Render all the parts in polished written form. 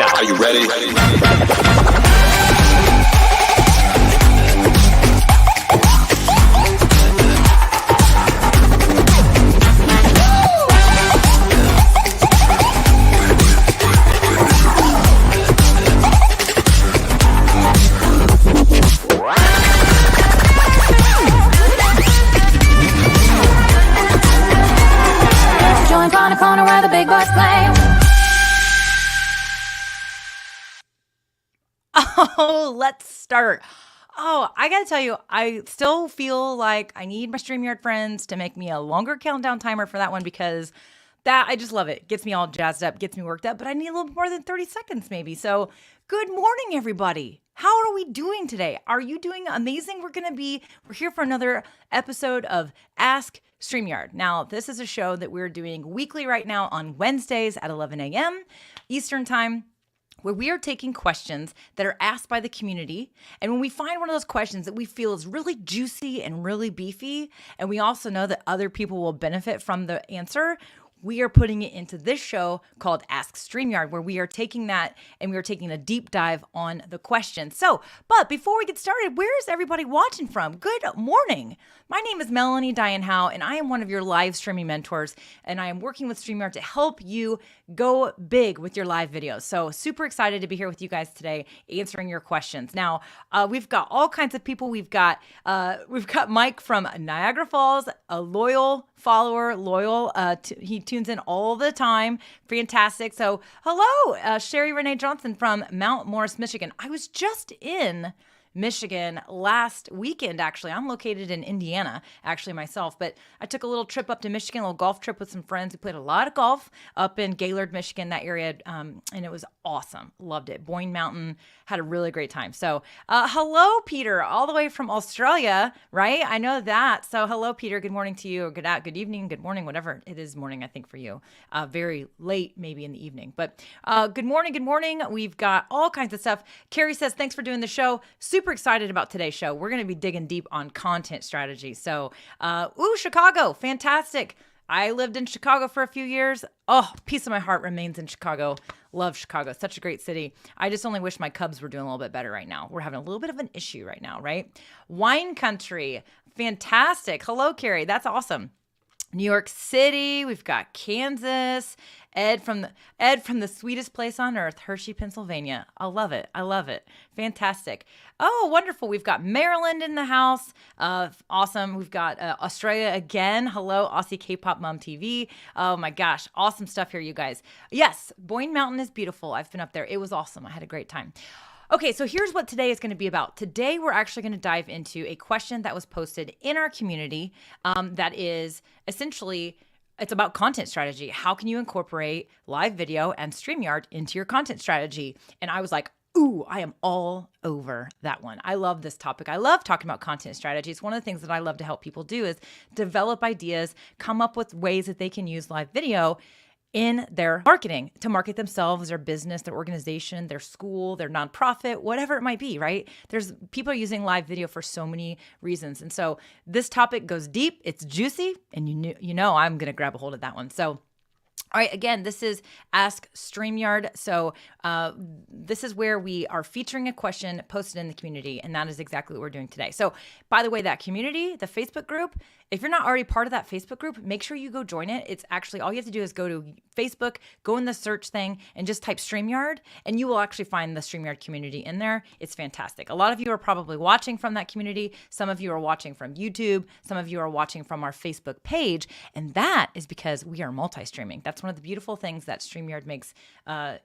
out. Are you ready? Joint on a corner where the big boys play. Oh, let's start. Oh, I got to tell you, I still feel like I need my StreamYard friends to make me a longer countdown timer for that one because that, I just love it. Gets me all jazzed up, gets me worked up, but I need a little more than 30 seconds maybe. So good morning, everybody. How are we doing today? Are you doing amazing? We're here for another episode of Ask StreamYard. Now, this is a show that we're doing weekly right now on Wednesdays at 11 a.m. Eastern Time, where we are taking questions that are asked by the community. And when we find one of those questions that we feel is really juicy and really beefy, and we also know that other people will benefit from the answer, we are putting it into this show called Ask StreamYard, where we are taking that and we are taking a deep dive on the question. But before we get started, where is everybody watching from? Good morning. My name is Melanie Dyann Howe, and I am one of your live streaming mentors, and I am working with StreamYard to help you go big with your live videos. So super excited to be here with you guys today, answering your questions. Now, we've got all kinds of people. We've got Mike from Niagara Falls, a loyal follower, he tunes in all the time. Fantastic. So hello, Sherry Renee Johnson from Mount Morris, Michigan. I was just in Michigan last weekend, actually. I'm located in Indiana, actually, myself. But I took a little trip up to Michigan, a little golf trip with some friends. We played a lot of golf up in Gaylord, Michigan, that area. And it was awesome. Loved it. Boyne Mountain. Had a really great time. So hello, Peter, all the way from Australia, right? I know that. So hello, Peter. Good morning to you, or good evening, good morning, whatever it is morning, I think, for you. Very late, maybe in the evening. But good morning, good morning. We've got all kinds of stuff. Carrie says, thanks for doing the show. Super excited about today's show. We're going to be digging deep on content strategy. So, Chicago, fantastic. I lived in Chicago for a few years. Oh, piece of my heart remains in Chicago. Love Chicago. Such a great city. I just only wish my Cubs were doing a little bit better right now. We're having a little bit of an issue right now, right? Wine country. Fantastic. Hello, Carrie. That's awesome. New York City. We've got Kansas. Ed from the sweetest place on earth, Hershey, Pennsylvania. I love it. I love it. Fantastic. Oh, wonderful. We've got Maryland in the house. Awesome. We've got Australia again. Hello, Aussie K-pop Mom TV. Oh my gosh. Awesome stuff here, you guys. Yes, Boyne Mountain is beautiful. I've been up there. It was awesome. I had a great time. Okay, so here's what today is going to be about. Today, we're actually going to dive into a question that was posted in our community that is essentially, it's about content strategy. How can you incorporate live video and StreamYard into your content strategy? And I was like, ooh, I am all over that one. I love this topic. I love talking about content strategy. It's one of the things that I love to help people do is develop ideas, come up with ways that they can use live video in their marketing to market themselves, their business, their organization, their school, their nonprofit, whatever it might be, right? There's people are using live video for so many reasons. And so this topic goes deep, it's juicy, and you know I'm going to grab a hold of that one. So all right, again, this is Ask StreamYard. So this is where we are featuring a question posted in the community, and that is exactly what we're doing today. So by the way, that community, the Facebook group, if you're not already part of that Facebook group, make sure you go join it. It's actually, all you have to do is go to Facebook, go in the search thing, and just type StreamYard, and you will actually find the StreamYard community in there. It's fantastic. A lot of you are probably watching from that community. Some of you are watching from YouTube. Some of you are watching from our Facebook page, and that is because we are multi-streaming. That's one of the beautiful things that StreamYard makes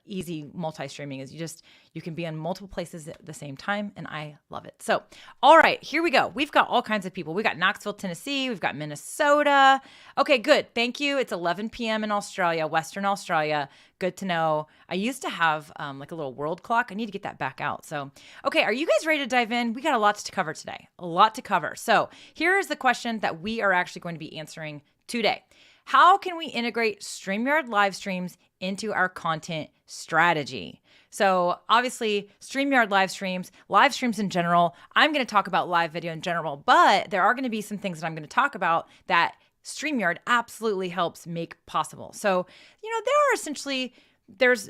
easy multi-streaming is you can be on multiple places at the same time, and I love it. So, all right, here we go. We've got all kinds of people. We got Knoxville, Tennessee. We've got Minnesota. Okay, good. Thank you. It's 11 p.m. in Australia, Western Australia. Good to know. I used to have like a little world clock. I need to get that back out. So, okay, are you guys ready to dive in? We got a lot to cover today. A lot to cover. So, here is the question that we are actually going to be answering today. How can we integrate StreamYard live streams into our content strategy? So obviously StreamYard live streams in general, I'm going to talk about live video in general, but there are going to be some things that I'm going to talk about that StreamYard absolutely helps make possible. So, there are essentially there's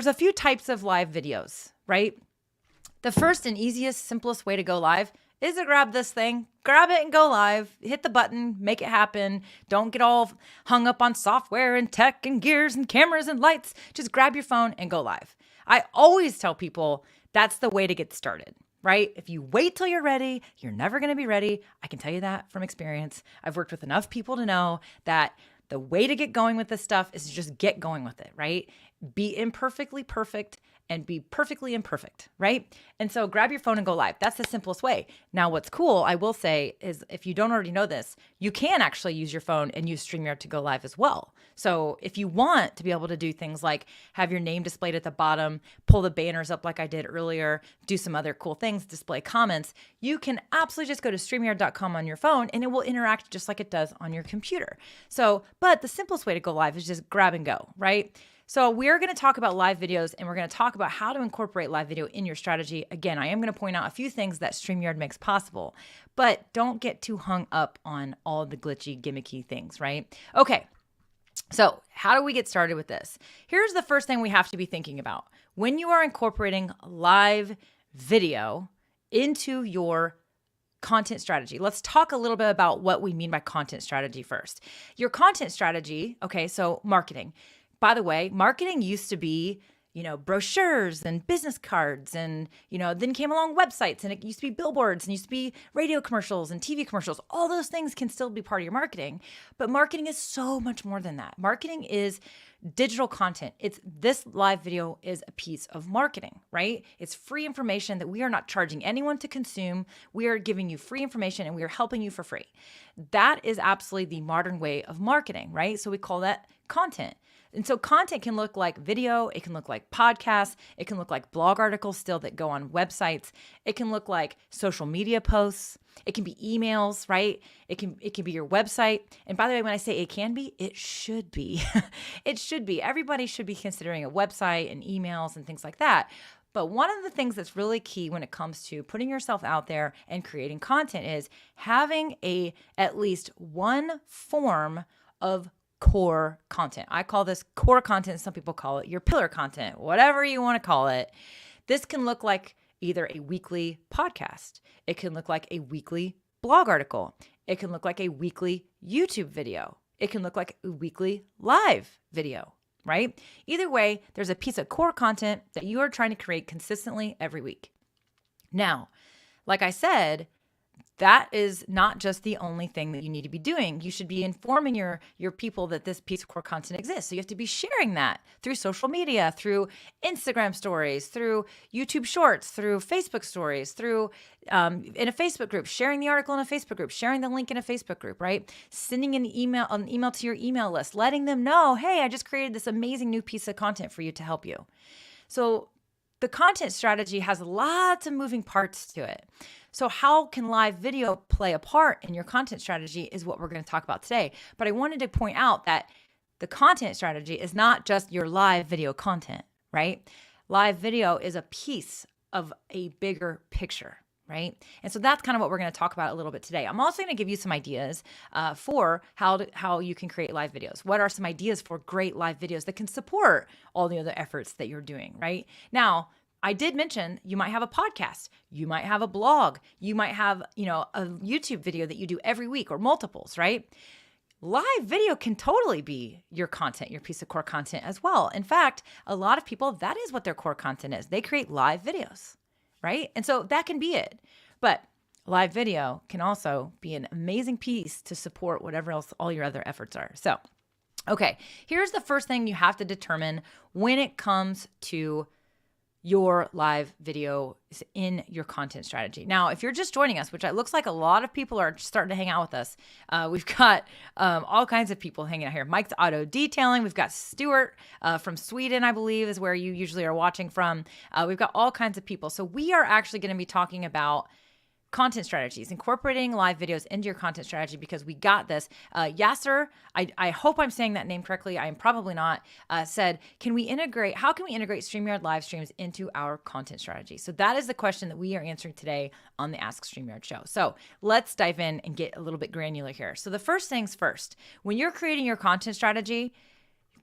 a few types of live videos, right? The first and easiest, simplest way to go live is to grab this thing, grab it and go live, hit the button, make it happen. Don't get all hung up on software and tech and gears and cameras and lights. Just grab your phone and go live. I always tell people that's the way to get started, right? If you wait till you're ready, you're never going to be ready. I can tell you that from experience. I've worked with enough people to know that the way to get going with this stuff is to just get going with it, right? Be imperfectly perfect and be perfectly imperfect, right? And so grab your phone and go live. That's the simplest way. Now, what's cool, I will say, is if you don't already know this, you can actually use your phone and use StreamYard to go live as well. So if you want to be able to do things like have your name displayed at the bottom, pull the banners up like I did earlier, do some other cool things, display comments, you can absolutely just go to StreamYard.com on your phone and it will interact just like it does on your computer. So, but the simplest way to go live is just grab and go, right? So we're going to talk about live videos and we're going to talk about how to incorporate live video in your strategy. Again, I am going to point out a few things that StreamYard makes possible, but don't get too hung up on all the glitchy, gimmicky things, right? Okay, so how do we get started with this? Here's the first thing we have to be thinking about. When you are incorporating live video into your content strategy, let's talk a little bit about what we mean by content strategy first. Your content strategy, okay, so marketing. By the way, marketing used to be, brochures and business cards and, then came along websites and it used to be billboards and used to be radio commercials and TV commercials. All those things can still be part of your marketing, but marketing is so much more than that. Marketing is digital content. This live video is a piece of marketing, right? It's free information that we are not charging anyone to consume. We are giving you free information and we are helping you for free. That is absolutely the modern way of marketing, right? So we call that content. And so content can look like video, it can look like podcasts, it can look like blog articles still that go on websites, it can look like social media posts, it can be emails, right? It can be your website. And by the way, when I say it can be, it should be. It should be. Everybody should be considering a website and emails and things like that. But one of the things that's really key when it comes to putting yourself out there and creating content is having at least one form of core content. I call this core content. Some people call it your pillar content, whatever you want to call it. This can look like either a weekly podcast. It can look like a weekly blog article. It can look like a weekly YouTube video. It can look like a weekly live video, right? Either way, there's a piece of core content that you are trying to create consistently every week. Now, like I said, that is not just the only thing that you need to be doing. You should be informing your people that this piece of core content exists. So you have to be sharing that through social media, through Instagram stories, through YouTube shorts, through Facebook stories, through in a Facebook group, sharing the article in a Facebook group, sharing the link in a Facebook group, right? Sending an email to your email list, letting them know, hey, I just created this amazing new piece of content for you to help you. So the content strategy has lots of moving parts to it. So how can live video play a part in your content strategy is what we're going to talk about today. But I wanted to point out that the content strategy is not just your live video content, right? Live video is a piece of a bigger picture, right? And so that's kind of what we're going to talk about a little bit today. I'm also going to give you some ideas for how you can create live videos. What are some ideas for great live videos that can support all the other efforts that you're doing, right? Now, I did mention you might have a podcast, you might have a blog, you might have, a YouTube video that you do every week or multiples, right? Live video can totally be your content, your piece of core content as well. In fact, a lot of people, that is what their core content is. They create live videos, right? And so that can be it. But live video can also be an amazing piece to support whatever else all your other efforts are. So, okay, here's the first thing you have to determine when it comes to your live video in your content strategy. Now, if you're just joining us, which it looks like a lot of people are starting to hang out with us, we've got all kinds of people hanging out here. Mike's Auto Detailing. We've got Stuart from Sweden, I believe, is where you usually are watching from. We've got all kinds of people. So we are actually going to be talking about content strategies, incorporating live videos into your content strategy because we got this. Yasser, I hope I'm saying that name correctly. I am probably not, said, how can we integrate StreamYard live streams into our content strategy? So that is the question that we are answering today on the Ask StreamYard show. So let's dive in and get a little bit granular here. So the first things first, when you're creating your content strategy,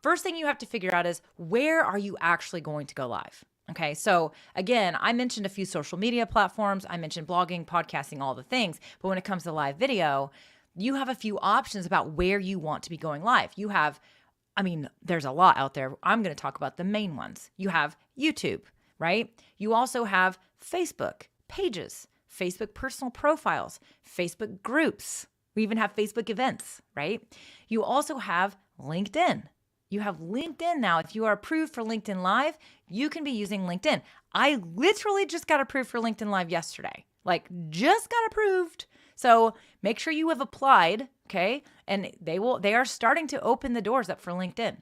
first thing you have to figure out is, where are you actually going to go live? Okay, so again, I mentioned a few social media platforms. I mentioned blogging, podcasting, all the things. But when it comes to live video, you have a few options about where you want to be going live. You have, there's a lot out there. I'm going to talk about the main ones. You have YouTube, right? You also have Facebook pages, Facebook personal profiles, Facebook groups. We even have Facebook events, right? You also have LinkedIn. You have LinkedIn now. If you are approved for LinkedIn Live, you can be using LinkedIn. I literally just got approved for LinkedIn Live yesterday. Just got approved. So make sure you have applied, okay? And they are starting to open the doors up for LinkedIn.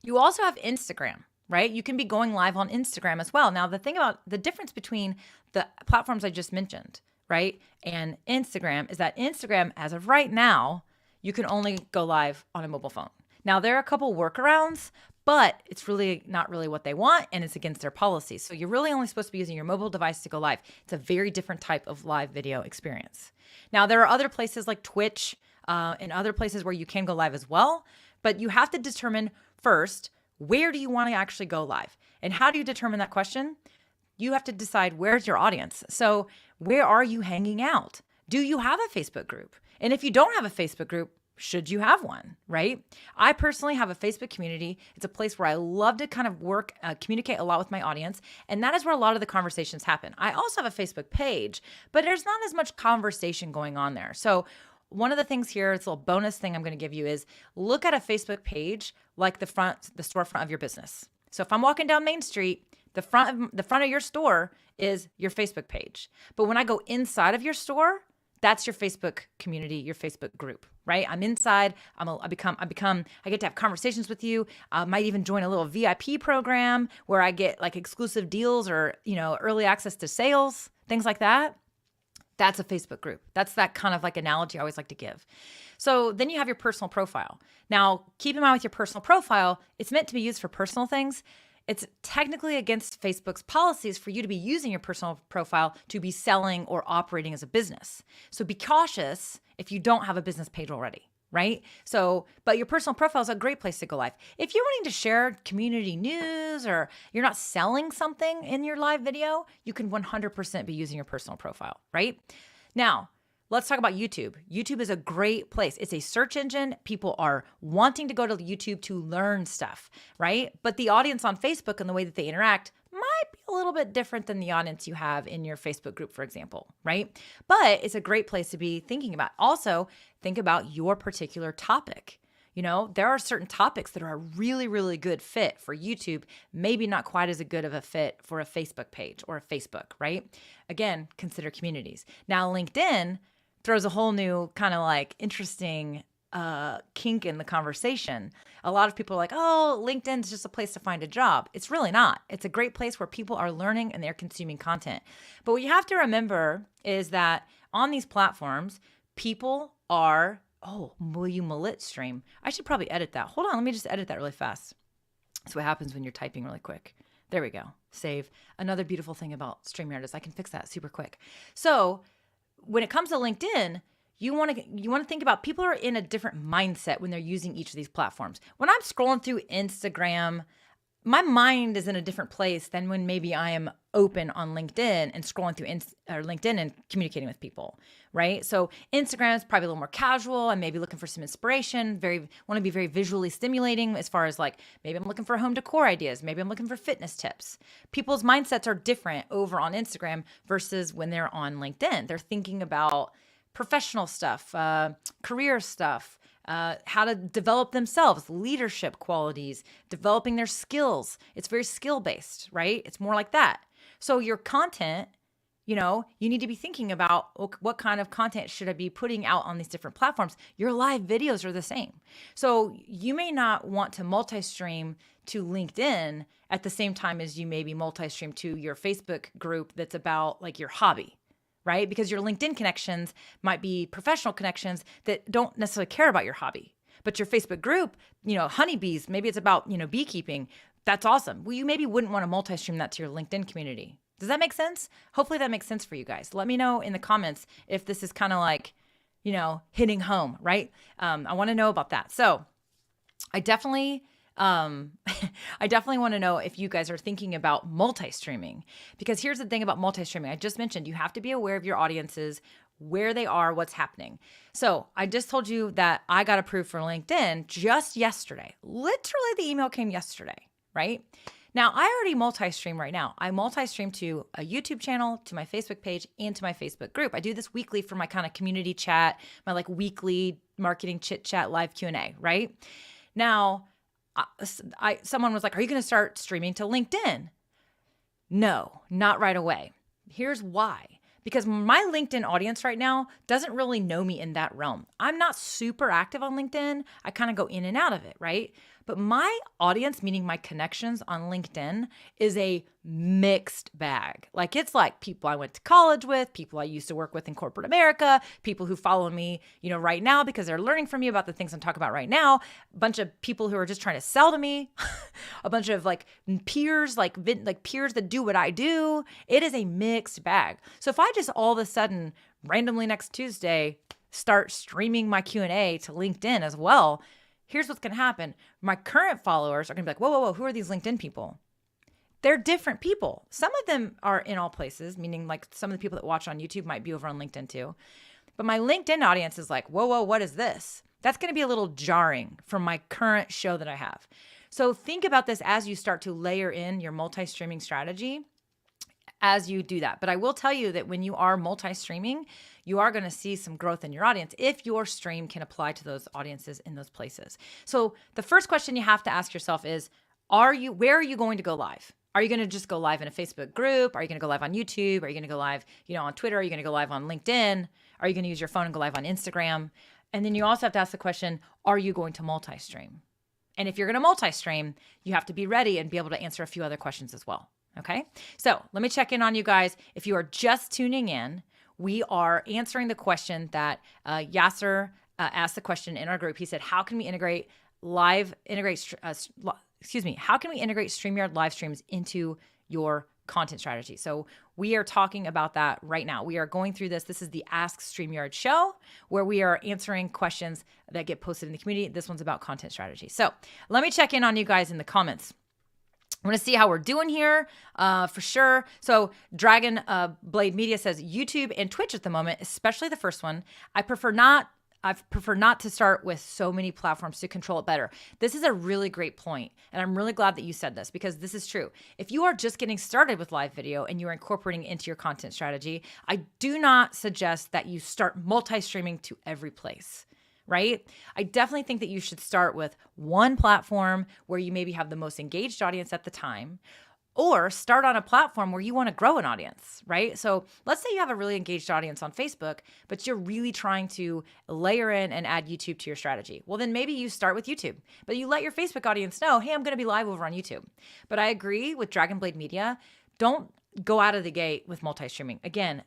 You also have Instagram, right? You can be going live on Instagram as well. Now, the thing about the difference between the platforms I just mentioned, right, and Instagram is that Instagram, as of right now, you can only go live on a mobile phone. Now, there are a couple workarounds, but it's really not really what they want, and it's against their policies. So you're really only supposed to be using your mobile device to go live. It's a very different type of live video experience. Now, there are other places like Twitch and other places where you can go live as well, but you have to determine first, where do you want to actually go live? And how do you determine that question? You have to decide, where's your audience? So where are you hanging out? Do you have a Facebook group? And if you don't have a Facebook group, should you have one, right? I personally have a Facebook community. It's a place where I love to kind of communicate a lot with my audience. And that is where a lot of the conversations happen. I also have a Facebook page, but there's not as much conversation going on there. So one of the things here, it's a little bonus thing I'm going to give you, is look at a Facebook page like the storefront of your business. So if I'm walking down Main Street, the front of your store is your Facebook page. But when I go inside of your store, that's your Facebook community, your Facebook group, right? I'm inside. I get to have conversations with you. I might even join a little VIP program where I get exclusive deals or, early access to sales, things like that. That's a Facebook group. That's that kind of analogy I always like to give. So then you have your personal profile. Now, keep in mind with your personal profile, it's meant to be used for personal things. It's technically against Facebook's policies for you to be using your personal profile to be selling or operating as a business. So be cautious if you don't have a business page already, right? So, but your personal profile is a great place to go live. If you're wanting to share community news or you're not selling something in your live video, you can 100% be using your personal profile, right? Now, let's talk about YouTube. YouTube is a great place. It's a search engine. People are wanting to go to YouTube to learn stuff, right? But the audience on Facebook and the way that they interact might be a little bit different than the audience you have in your Facebook group, for example, right? But it's a great place to be thinking about. Also, think about your particular topic. There are certain topics that are a really, really good fit for YouTube, maybe not quite as good of a fit for a Facebook page or a Facebook, right? Again, consider communities. Now, LinkedIn throws a whole new kind of interesting kink in the conversation. A lot of people are like, oh, LinkedIn's just a place to find a job. It's really not. It's a great place where people are learning and they're consuming content. But what you have to remember is that on these platforms, people are, will you Malit stream? I should probably edit that. Hold on, let me just edit that really fast. That's what happens when you're typing really quick. There we go. Save. Another beautiful thing about StreamYard is I can fix that super quick. So when it comes to LinkedIn, you want to think about, people are in a different mindset when they're using each of these platforms. When I'm scrolling through Instagram, my mind is in a different place than when maybe I am open on LinkedIn and scrolling through LinkedIn and communicating with people, right? So Instagram is probably a little more casual. I may be looking for some inspiration, want to be very visually stimulating as far as maybe I'm looking for home decor ideas. Maybe I'm looking for fitness tips. People's mindsets are different over on Instagram versus when they're on LinkedIn. They're thinking about professional stuff, career stuff, how to develop themselves, leadership qualities, developing their skills. It's very skill-based, right? It's more like that. So your content, you need to be thinking about what kind of content should I be putting out on these different platforms. Your live videos are the same. So you may not want to multi-stream to LinkedIn at the same time as you maybe multi-stream to your Facebook group that's about your hobby, right? Because your LinkedIn connections might be professional connections that don't necessarily care about your hobby. But your Facebook group, honeybees, maybe it's about, beekeeping. That's awesome. Well, you maybe wouldn't want to multi-stream that to your LinkedIn community. Does that make sense? Hopefully that makes sense for you guys. Let me know in the comments if this is kind of hitting home, right? I want to know about that. So I definitely I definitely want to know if you guys are thinking about multi-streaming, because here's the thing about multi-streaming. I just mentioned you have to be aware of your audiences, where they are, what's happening. So I just told you that I got approved for LinkedIn just yesterday. Literally the email came yesterday, right? Now I already multi-stream right now. I multi-stream to a YouTube channel, to my Facebook page, and to my Facebook group. I do this weekly for my kind of community chat, my like weekly marketing chit chat live Q&A, right? Now, someone was like, are you going to start streaming to LinkedIn? No, not right away. Here's why. Because my LinkedIn audience right now doesn't really know me in that realm. I'm not super active on LinkedIn. I kind of go in and out of it, right? But my audience, meaning my connections on LinkedIn, is a mixed bag. Like it's like people I went to college with, people I used to work with in corporate America, people who follow me, right now because they're learning from me about the things I'm talking about right now, a bunch of people who are just trying to sell to me, a bunch of like peers, like peers that do what I do. It is a mixed bag. So if I just all of a sudden randomly next Tuesday start streaming my Q&A to LinkedIn as well, here's what's going to happen. My current followers are going to be like, whoa, who are these LinkedIn people? They're different people. Some of them are in all places, meaning like some of the people that watch on YouTube might be over on LinkedIn too. But my LinkedIn audience is like, whoa, what is this? That's going to be a little jarring from my current show that I have. So think about this as you start to layer in your multi-streaming strategy as you do that. But I will tell you that when you are multi-streaming, you are going to see some growth in your audience if your stream can apply to those audiences in those places. So the first question you have to ask yourself is, where are you going to go live? Are you going to just go live in a Facebook group? Are you going to go live on YouTube? Are you going to go live, on Twitter? Are you going to go live on LinkedIn? Are you going to use your phone and go live on Instagram? And then you also have to ask the question, are you going to multi-stream? And if you're going to multi-stream, you have to be ready and be able to answer a few other questions as well. Okay. So let me check in on you guys. If you are just tuning in, we are answering the question that Yasser asked the question in our group. He said, how can we integrate StreamYard live streams into your content strategy? So we are talking about that right now. We are going through this. This is the Ask StreamYard show where we are answering questions that get posted in the community. This one's about content strategy. So let me check in on you guys in the comments. I want to see how we're doing here for sure. So Dragon Blade Media says YouTube and Twitch at the moment, especially the first one. I prefer not to start with so many platforms to control it better. This is a really great point, and I'm really glad that you said this because this is true. If you are just getting started with live video and you're incorporating it into your content strategy, I do not suggest that you start multi-streaming to every place. Right? I definitely think that you should start with one platform where you maybe have the most engaged audience at the time, or start on a platform where you want to grow an audience, right? So let's say you have a really engaged audience on Facebook, but you're really trying to layer in and add YouTube to your strategy. Well, then maybe you start with YouTube, but you let your Facebook audience know, hey, I'm going to be live over on YouTube. But I agree with Dragon Blade Media. Don't go out of the gate with multi-streaming. Again,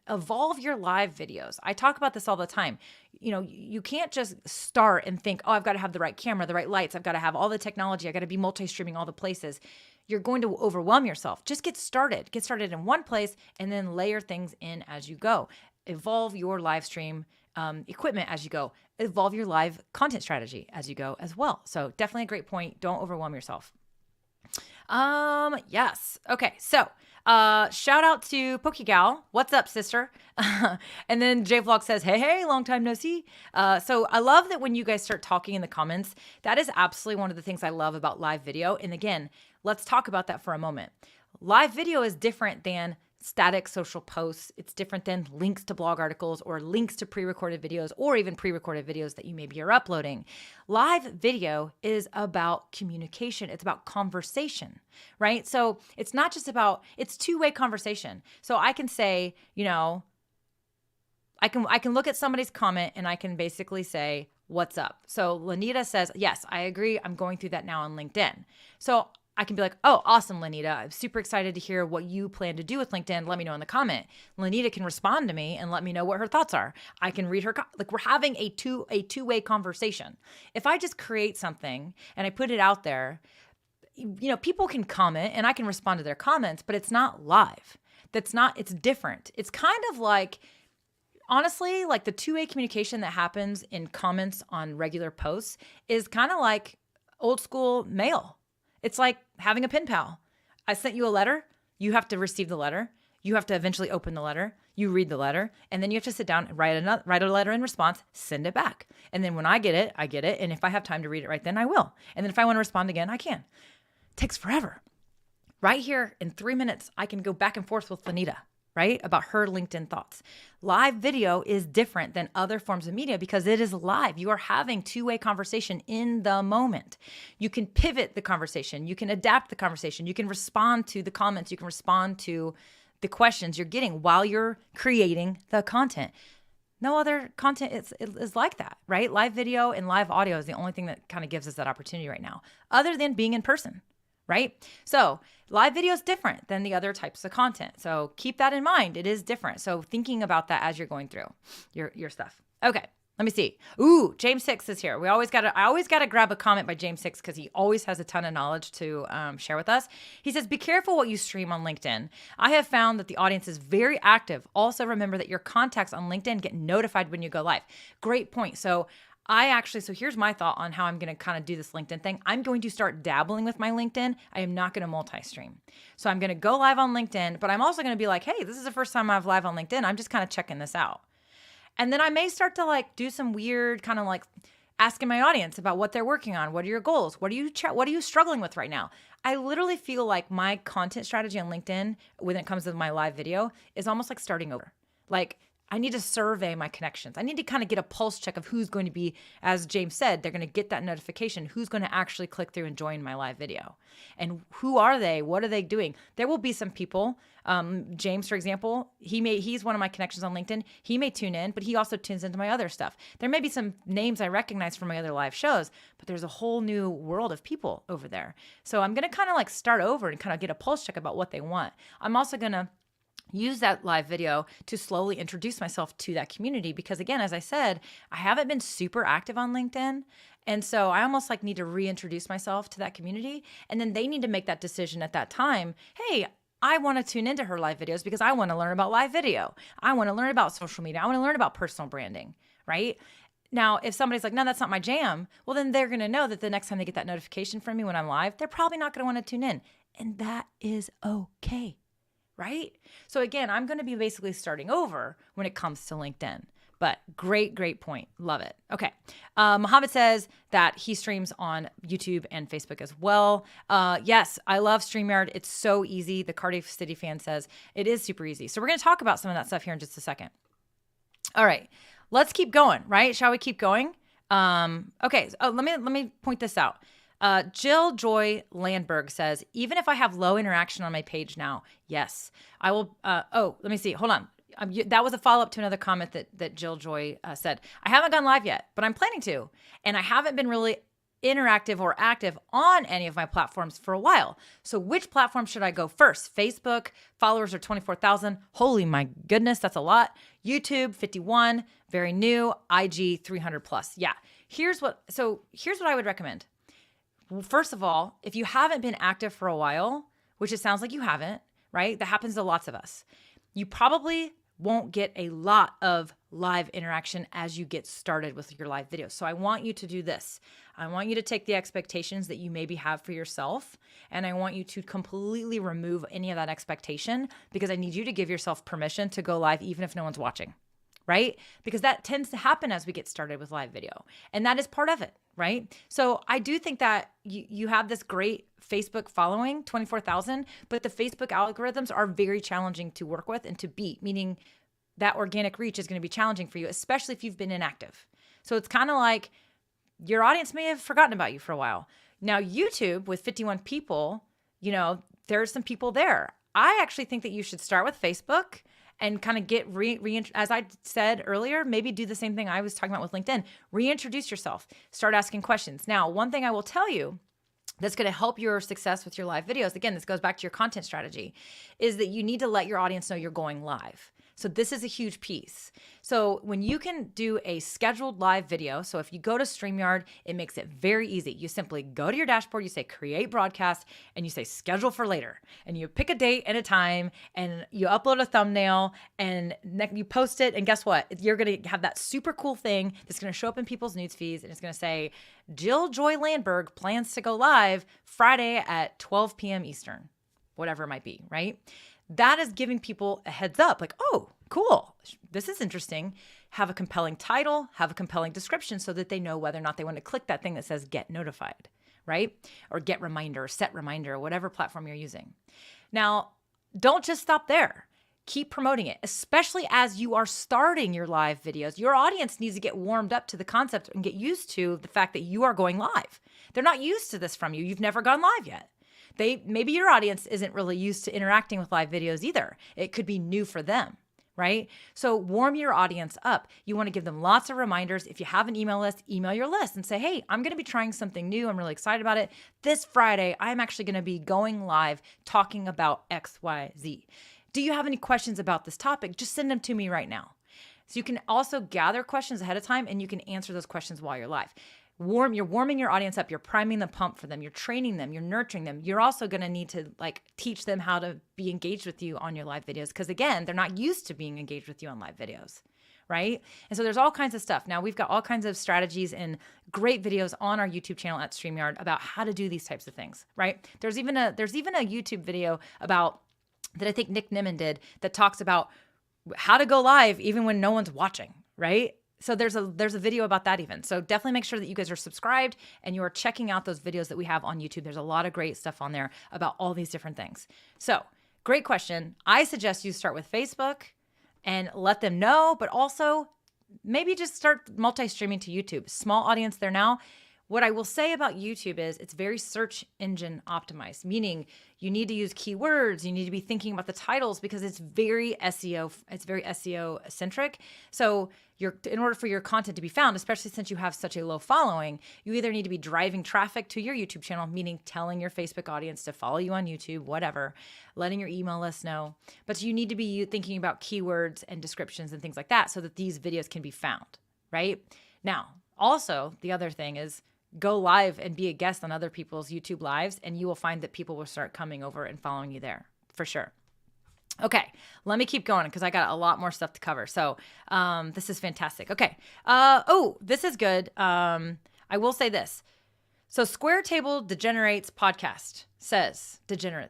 evolve your live videos. I talk about this all the time. You can't just start and think, oh, I've got to have the right camera, the right lights. I've got to have all the technology. I got to be multi-streaming all the places. You're going to overwhelm yourself. Just get started. Get started in one place and then layer things in as you go. Evolve your live stream equipment as you go. Evolve your live content strategy as you go as well. So definitely a great point. Don't overwhelm yourself. Yes. Okay. So, shout out to PokeGal. What's up, sister? And then JVlog says, hey, long time no see. So I love that when you guys start talking in the comments, that is absolutely one of the things I love about live video. And again, let's talk about that for a moment. Live video is different than static social posts. It's different than links to blog articles or links to pre-recorded videos or even pre-recorded videos that you maybe are uploading. Live video is about communication. It's about conversation, right? So it's not just about, it's two-way conversation. So I can say, I can look at somebody's comment and I can basically say, what's up? So Lanita says, yes, I agree. I'm going through that now on LinkedIn. So I can be like, oh, awesome, Lanita. I'm super excited to hear what you plan to do with LinkedIn. Let me know in the comment. Lanita can respond to me and let me know what her thoughts are. I can read her, we're having a two-way conversation. If I just create something and I put it out there, people can comment and I can respond to their comments, but it's not live. It's different. It's kind of like, honestly, like the two-way communication that happens in comments on regular posts is kind of like Old school mail. It's like having a pen pal. I sent you a letter. You have to receive the letter. You have to eventually open the letter. You read the letter, and then you have to sit down and write a letter in response, send it back. And then when I get it, I get it. And if I have time to read it right then, I will. And then if I want to respond again, I can. It takes forever. Right here in 3 minutes, I can go back and forth with Lanita, right? About her LinkedIn thoughts. Live video is different than other forms of media because it is live. You are having two-way conversation in the moment. You can pivot the conversation. You can adapt the conversation. You can respond to the comments. You can respond to the questions you're getting while you're creating the content. No other content is like that, right? Live video and live audio is the only thing that kind of gives us that opportunity right now, other than being in person, right? So live video is different than the other types of content. So keep that in mind. It is different. So thinking about that as you're going through your stuff. Okay. Let me see. Ooh, James 6 is here. I always gotta grab a comment by James 6 because he always has a ton of knowledge to share with us. He says, be careful what you stream on LinkedIn. I have found that the audience is very active. Also remember that your contacts on LinkedIn get notified when you go live. Great point. So here's my thought on how I'm going to kind of do this LinkedIn thing. I'm going to start dabbling with my LinkedIn. I am not going to multi-stream. So I'm going to go live on LinkedIn, but I'm also going to be like, hey, this is the first time I've live on LinkedIn. I'm just kind of checking this out. And then I may start to like do some weird kind of like asking my audience about what they're working on. What are your goals? What are you struggling with right now? I literally feel like my content strategy on LinkedIn when it comes to my live video is almost like starting over. Like I need to survey my connections. I need to kind of get a pulse check of who's going to be, as James said, they're going to get that notification, who's going to actually click through and join my live video. And who are they? What are they doing? There will be some people, James, for example, he's one of my connections on LinkedIn. He may tune in, but he also tunes into my other stuff. There may be some names I recognize from my other live shows, but there's a whole new world of people over there. So I'm going to kind of like start over and kind of get a pulse check about what they want. I'm also going to use that live video to slowly introduce myself to that community because again, as I said, I haven't been super active on LinkedIn. And so I almost like need to reintroduce myself to that community. And then they need to make that decision at that time. Hey, I want to tune into her live videos because I want to learn about live video. I want to learn about social media. I want to learn about personal branding, right? Now, if somebody's like, no, that's not my jam, well, then they're going to know that the next time they get that notification from me when I'm live, they're probably not going to want to tune in. And that is okay. Right? So again, I'm going to be basically starting over when it comes to LinkedIn. But great point. Love it. Okay. Mohammed says that he streams on YouTube and Facebook as well. Yes, I love StreamYard. It's so easy. The Cardiff City fan says it is super easy. So we're going to talk about some of that stuff here in just a second. All right. Let's keep going, right? Shall we keep going? Okay. Oh, let me point this out. Jill Joy Landberg says, even if I have low interaction on my page now, yes, I will. Let me see. Hold on. That was a follow-up to another comment that Jill Joy said. I haven't gone live yet, but I'm planning to. And I haven't been really interactive or active on any of my platforms for a while. So which platform should I go first? Facebook, followers are 24,000. Holy my goodness, that's a lot. YouTube, 51, very new. IG, 300 plus. Yeah. Here's what I would recommend. Well, first of all, if you haven't been active for a while, which it sounds like you haven't, right? That happens to lots of us. You probably won't get a lot of live interaction as you get started with your live videos. So I want you to do this. I want you to take the expectations that you maybe have for yourself, and I want you to completely remove any of that expectation because I need you to give yourself permission to go live even if no one's watching, right? Because that tends to happen as we get started with live video, and that is part of it. Right? So I do think that you have this great Facebook following, 24,000, but the Facebook algorithms are very challenging to work with and to beat, meaning that organic reach is going to be challenging for you, especially if you've been inactive. So it's kind of like your audience may have forgotten about you for a while. Now, YouTube with 51 people, there's some people there. I actually think that you should start with Facebook and kind of get, as I said earlier, maybe do the same thing I was talking about with LinkedIn. Reintroduce yourself. Start asking questions. Now, one thing I will tell you that's going to help your success with your live videos, again, this goes back to your content strategy, is that you need to let your audience know you're going live. So this is a huge piece. So when you can do a scheduled live video, so if you go to StreamYard, it makes it very easy. You simply go to your dashboard, you say create broadcast, and you say schedule for later. And you pick a date and a time, and you upload a thumbnail, and you post it. And guess what? You're going to have that super cool thing that's going to show up in people's news feeds, and it's going to say, Jill Joy Landberg plans to go live Friday at 12 p.m. Eastern, whatever it might be, right? That is giving people a heads up, like, oh, cool, this is interesting. Have a compelling title, have a compelling description so that they know whether or not they want to click that thing that says get notified, right? Or get reminder, or set reminder, whatever platform you're using. Now, don't just stop there. Keep promoting it, especially as you are starting your live videos. Your audience needs to get warmed up to the concept and get used to the fact that you are going live. They're not used to this from you. You've never gone live yet. Maybe your audience isn't really used to interacting with live videos either. It could be new for them, right? So warm your audience up. You want to give them lots of reminders. If you have an email list, email your list and say, hey, I'm going to be trying something new. I'm really excited about it. This Friday, I'm actually going to be going live talking about X, Y, Z. Do you have any questions about this topic? Just send them to me right now. So you can also gather questions ahead of time, and you can answer those questions while you're live. You're warming your audience up. You're priming the pump for them. You're training them. You're nurturing them. You're also going to need to teach them how to be engaged with you on your live videos. Because again, they're not used to being engaged with you on live videos, right? And so there's all kinds of stuff. Now we've got all kinds of strategies and great videos on our YouTube channel at StreamYard about how to do these types of things, right? There's even a YouTube video about that I think Nick Nimmin did that talks about how to go live even when no one's watching, right? So there's a video about that even. So definitely make sure that you guys are subscribed and you are checking out those videos that we have on YouTube. There's a lot of great stuff on there about all these different things. So great question. I suggest you start with Facebook and let them know, but also maybe just start multi-streaming to YouTube. Small audience there now. What I will say about YouTube is it's very search engine optimized, meaning you need to use keywords. You need to be thinking about the titles because it's very SEO. It's very SEO centric. So in order for your content to be found, especially since you have such a low following, you either need to be driving traffic to your YouTube channel, meaning telling your Facebook audience to follow you on YouTube, whatever, letting your email list know. But you need to be thinking about keywords and descriptions and things like that so that these videos can be found, right? Now, also, the other thing is, go live and be a guest on other people's YouTube lives, and you will find that people will start coming over and following you there for sure. Okay, let me keep going because I got a lot more stuff to cover. So this is fantastic. Okay. This is good. I will say this. So Square Table Degenerates podcast says, Square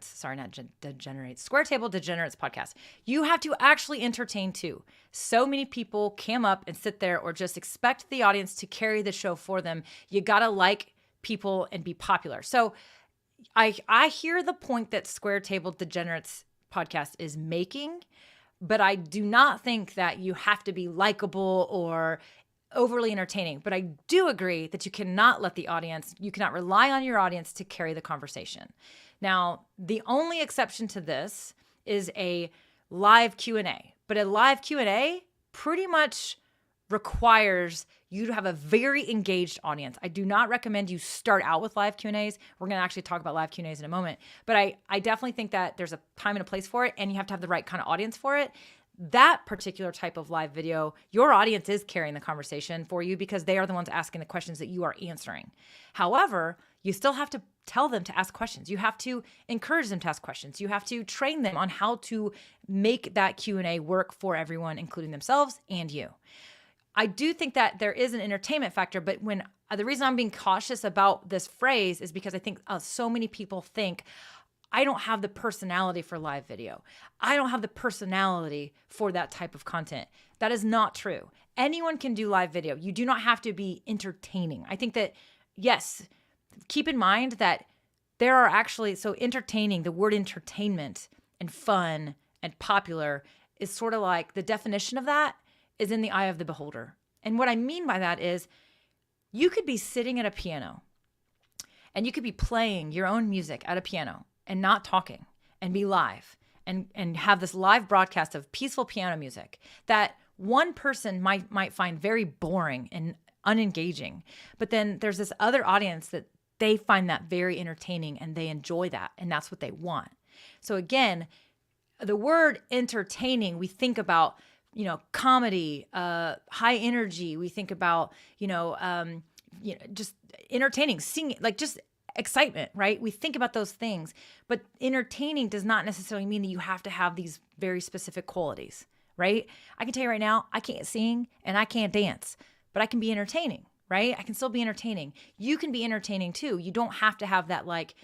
Table Degenerates podcast. You have to actually entertain too. So many people cam up and sit there or just expect the audience to carry the show for them. You got to like people and be popular. So I hear the point that Square Table Degenerates podcast is making, but I do not think that you have to be likable or overly entertaining. But I do agree that you cannot rely on your audience to carry the conversation. Now, the only exception to this is a live Q&A. But a live Q&A pretty much requires you to have a very engaged audience. I do not recommend you start out with live Q&As. We're going to actually talk about live Q&As in a moment. But I definitely think that there's a time and a place for it, and you have to have the right kind of audience for it. That particular type of live video, your audience is carrying the conversation for you because they are the ones asking the questions that you are answering. However, you still have to tell them to ask questions. You have to encourage them to ask questions. You have to train them on how to make that Q&A work for everyone, including themselves and you. I do think that there is an entertainment factor, but the reason I'm being cautious about this phrase is because I think so many people think, I don't have the personality for live video. I don't have the personality for that type of content. That is not true. Anyone can do live video. You do not have to be entertaining. I think that, yes, keep in mind that there are actually, so entertaining, the word entertainment and fun and popular is sort of like the definition of that is in the eye of the beholder. And what I mean by that is you could be sitting at a piano and you could be playing your own music at a piano and not talking and be live and have this live broadcast of peaceful piano music that one person might find very boring and unengaging. But then there's this other audience that they find that very entertaining and they enjoy that, and that's what they want. So again, the word entertaining, we think about, comedy, high energy. We think about, just entertaining, singing, like just excitement, right? We think about those things, but entertaining does not necessarily mean that you have to have these very specific qualities, right? I can tell you right now, I can't sing and I can't dance, but I can be entertaining, right? I can still be entertaining. You can be entertaining too. You don't have to have that like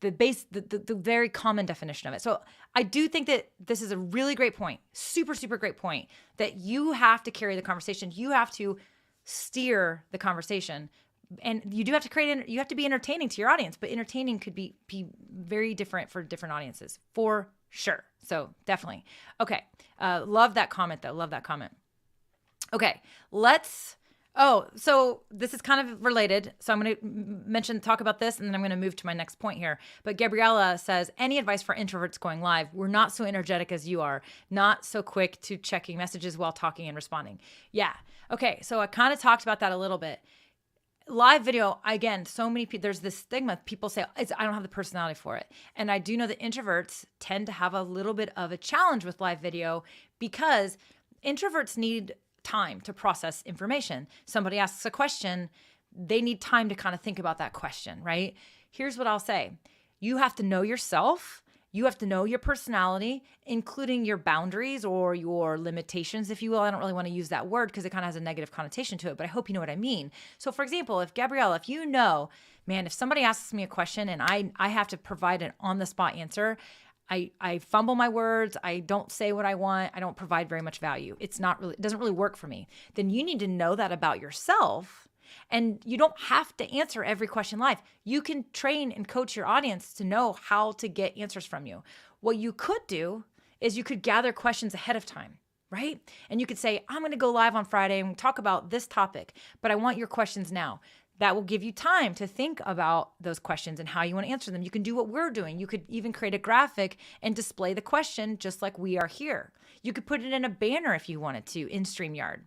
the very common definition of it. So I do think that this is a really great point, super, super great point, that you have to carry the conversation. You have to steer the conversation, and you do have to you have to be entertaining to your audience, but entertaining could be very different for different audiences for sure. So definitely. Okay. Love that comment though. Love that comment. Okay. So this is kind of related. So I'm going to talk about this, and then I'm going to move to my next point here. But Gabriella says, any advice for introverts going live? We're not so energetic as you are, not so quick to checking messages while talking and responding. Yeah. Okay. So I kind of talked about that a little bit. Live video, again, so many people, there's this stigma. People say, I don't have the personality for it. And I do know that introverts tend to have a little bit of a challenge with live video because introverts need time to process information. Somebody asks a question, they need time to kind of think about that question, right? Here's what I'll say. You have to know yourself. You have to know your personality, including your boundaries or your limitations, if you will. I don't really want to use that word because it kind of has a negative connotation to it, but I hope you know what I mean. So for example, if you know, man, if somebody asks me a question and I have to provide an on-the-spot answer, I fumble my words. I don't say what I want. I don't provide very much value. It doesn't really work for me. Then you need to know that about yourself. And you don't have to answer every question live. You can train and coach your audience to know how to get answers from you. What you could do is you could gather questions ahead of time, right? And you could say, I'm going to go live on Friday and talk about this topic, but I want your questions now. That will give you time to think about those questions and how you want to answer them. You can do what we're doing. You could even create a graphic and display the question just like we are here. You could put it in a banner if you wanted to in StreamYard,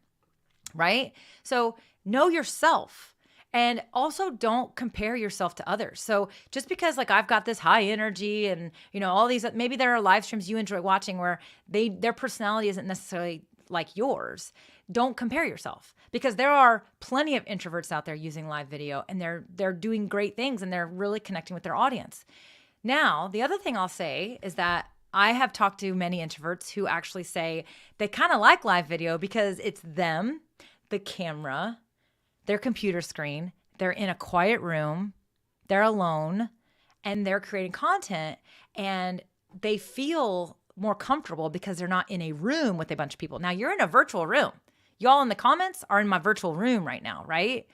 right? So know yourself, and also don't compare yourself to others. So just because like I've got this high energy and all these, maybe there are live streams you enjoy watching where their personality isn't necessarily like yours. Don't compare yourself, because there are plenty of introverts out there using live video, and they're doing great things and they're really connecting with their audience. Now, the other thing I'll say is that I have talked to many introverts who actually say they kind of like live video because it's them, the camera, their computer screen, they're in a quiet room, they're alone, and they're creating content, and they feel more comfortable because they're not in a room with a bunch of people. Now, you're in a virtual room. Y'all in the comments are in my virtual room right now, right?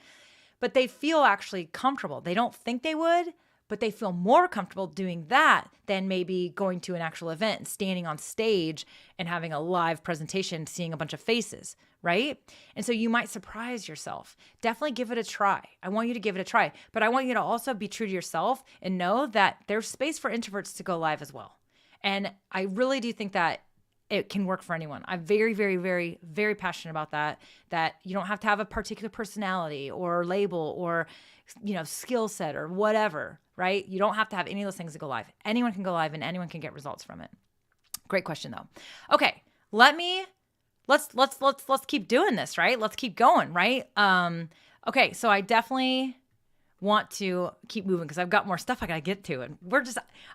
But they feel actually comfortable. They don't think they would, but they feel more comfortable doing that than maybe going to an actual event and standing on stage and having a live presentation, seeing a bunch of faces, right? And so you might surprise yourself. Definitely give it a try. I want you to give it a try, but I want you to also be true to yourself and know that there's space for introverts to go live as well. And I really do think that it can work for anyone. I'm very, very, very, very passionate about that you don't have to have a particular personality or label or, skill set or whatever, right? You don't have to have any of those things to go live. Anyone can go live and anyone can get results from it. Great question though. Okay. Let's keep doing this, right? Let's keep going, right? Okay. So I definitely want to keep moving because I've got more stuff I gotta get to, and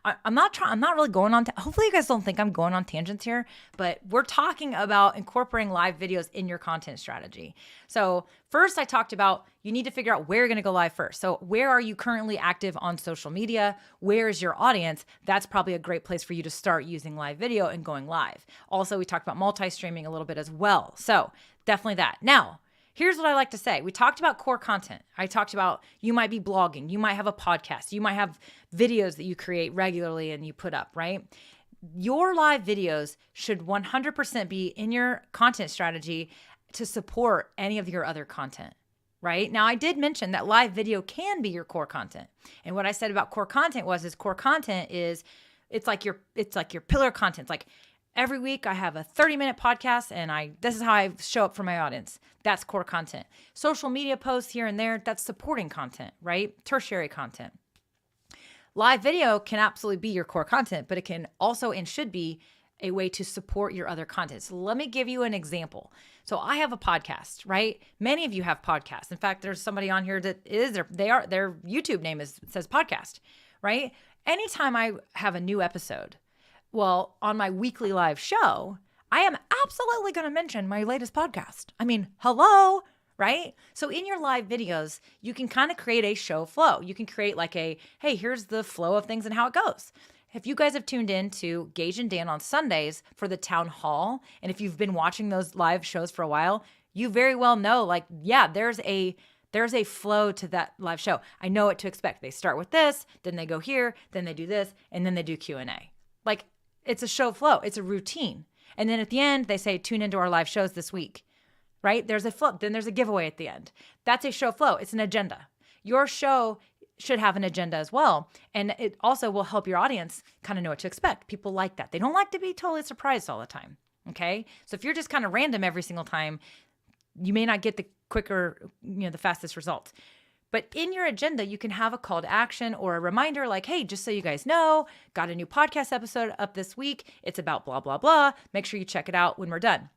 I'm not really going on. Hopefully you guys don't think I'm going on tangents here, but we're talking about incorporating live videos in your content strategy. So first I talked about you need to figure out where you're going to go live first. So where are you currently active on social media? Where is your audience? That's probably a great place for you to start using live video and going live. Also, we talked about multi-streaming a little bit as well. So definitely that. Now, here's what I like to say. We talked about core content. I talked about you might be blogging. You might have a podcast. You might have videos that you create regularly and you put up, right? Your live videos should 100% be in your content strategy to support any of your other content, right? Now, I did mention that live video can be your core content. And what I said about core content is core content is it's like your pillar content. It's like every week I have a 30-minute podcast and this is how I show up for my audience. That's core content. Social media posts here and there, that's supporting content, right? Tertiary content. Live video can absolutely be your core content, but it can also and should be a way to support your other content. So let me give you an example. So I have a podcast, right? Many of you have podcasts. In fact, there's somebody on here that is their YouTube name says podcast, right? Anytime I have a new episode, well, on my weekly live show, I am absolutely going to mention my latest podcast. I mean, hello, right? So in your live videos, you can kind of create a show flow. You can create like hey, here's the flow of things and how it goes. If you guys have tuned in to Gage and Dan on Sundays for the town hall, and if you've been watching those live shows for a while, you very well know, like, yeah, there's a flow to that live show. I know what to expect. They start with this, then they go here, then they do this, and then they do Q&A. Like, it's a show flow. It's a routine. And then at the end, they say, tune into our live shows this week, right? There's a flow. Then there's a giveaway at the end. That's a show flow. It's an agenda. Your show should have an agenda as well. And it also will help your audience kind of know what to expect. People like that. They don't like to be totally surprised all the time. Okay. So if you're just kind of random every single time, you may not get the quicker, the fastest results. But in your agenda, you can have a call to action or a reminder like, hey, just so you guys know, got a new podcast episode up this week. It's about blah, blah, blah. Make sure you check it out when we're done.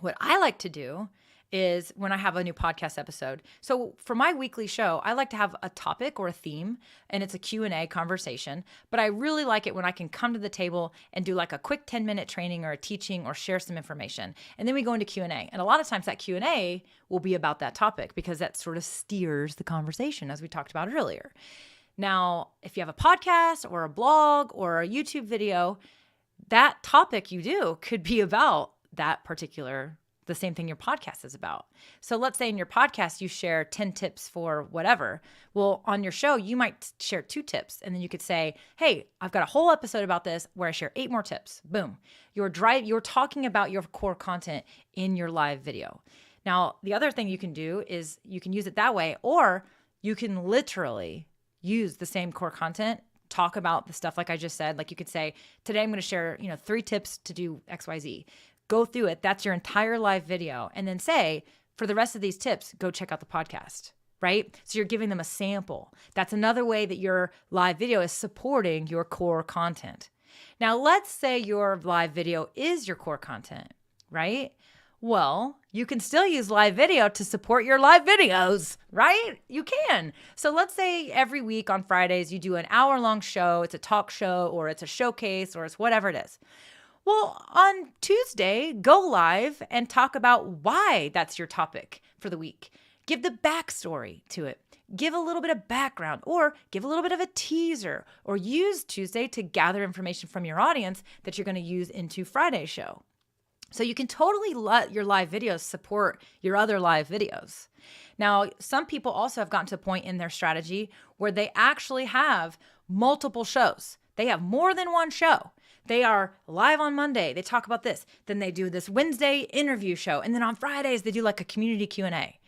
What I like to do is when I have a new podcast episode. So for my weekly show, I like to have a topic or a theme, and it's a Q&A conversation. But I really like it when I can come to the table and do like a quick 10-minute training or a teaching or share some information. And then we go into Q&A. And a lot of times that Q&A will be about that topic because that sort of steers the conversation, as we talked about earlier. Now, if you have a podcast or a blog or a YouTube video, that topic you do could be about that particular the same thing your podcast is about. So let's say in your podcast, you share 10 tips for whatever. Well, on your show, you might share 2 tips. And then you could say, hey, I've got a whole episode about this where I share 8 more tips. Boom. You're talking about your core content in your live video. Now, the other thing you can do is you can use it that way, or you can literally use the same core content, talk about the stuff like I just said. Like you could say, today I'm going to share, 3 tips to do XYZ. Go through it. That's your entire live video. And then say, for the rest of these tips, go check out the podcast, right? So you're giving them a sample. That's another way that your live video is supporting your core content. Now, let's say your live video is your core content, right? Well, you can still use live video to support your live videos, right? You can. So let's say every week on Fridays, you do an hour-long show. It's a talk show, or it's a showcase, or it's whatever it is. Well, on Tuesday, go live and talk about why that's your topic for the week. Give the backstory to it. Give a little bit of background, or give a little bit of a teaser, or use Tuesday to gather information from your audience that you're going to use into Friday's show. So you can totally let your live videos support your other live videos. Now, some people also have gotten to a point in their strategy where they actually have multiple shows. They have more than one show. They are live on Monday. They talk about this. Then they do this Wednesday interview show. And then on Fridays, they do like a community Q&A.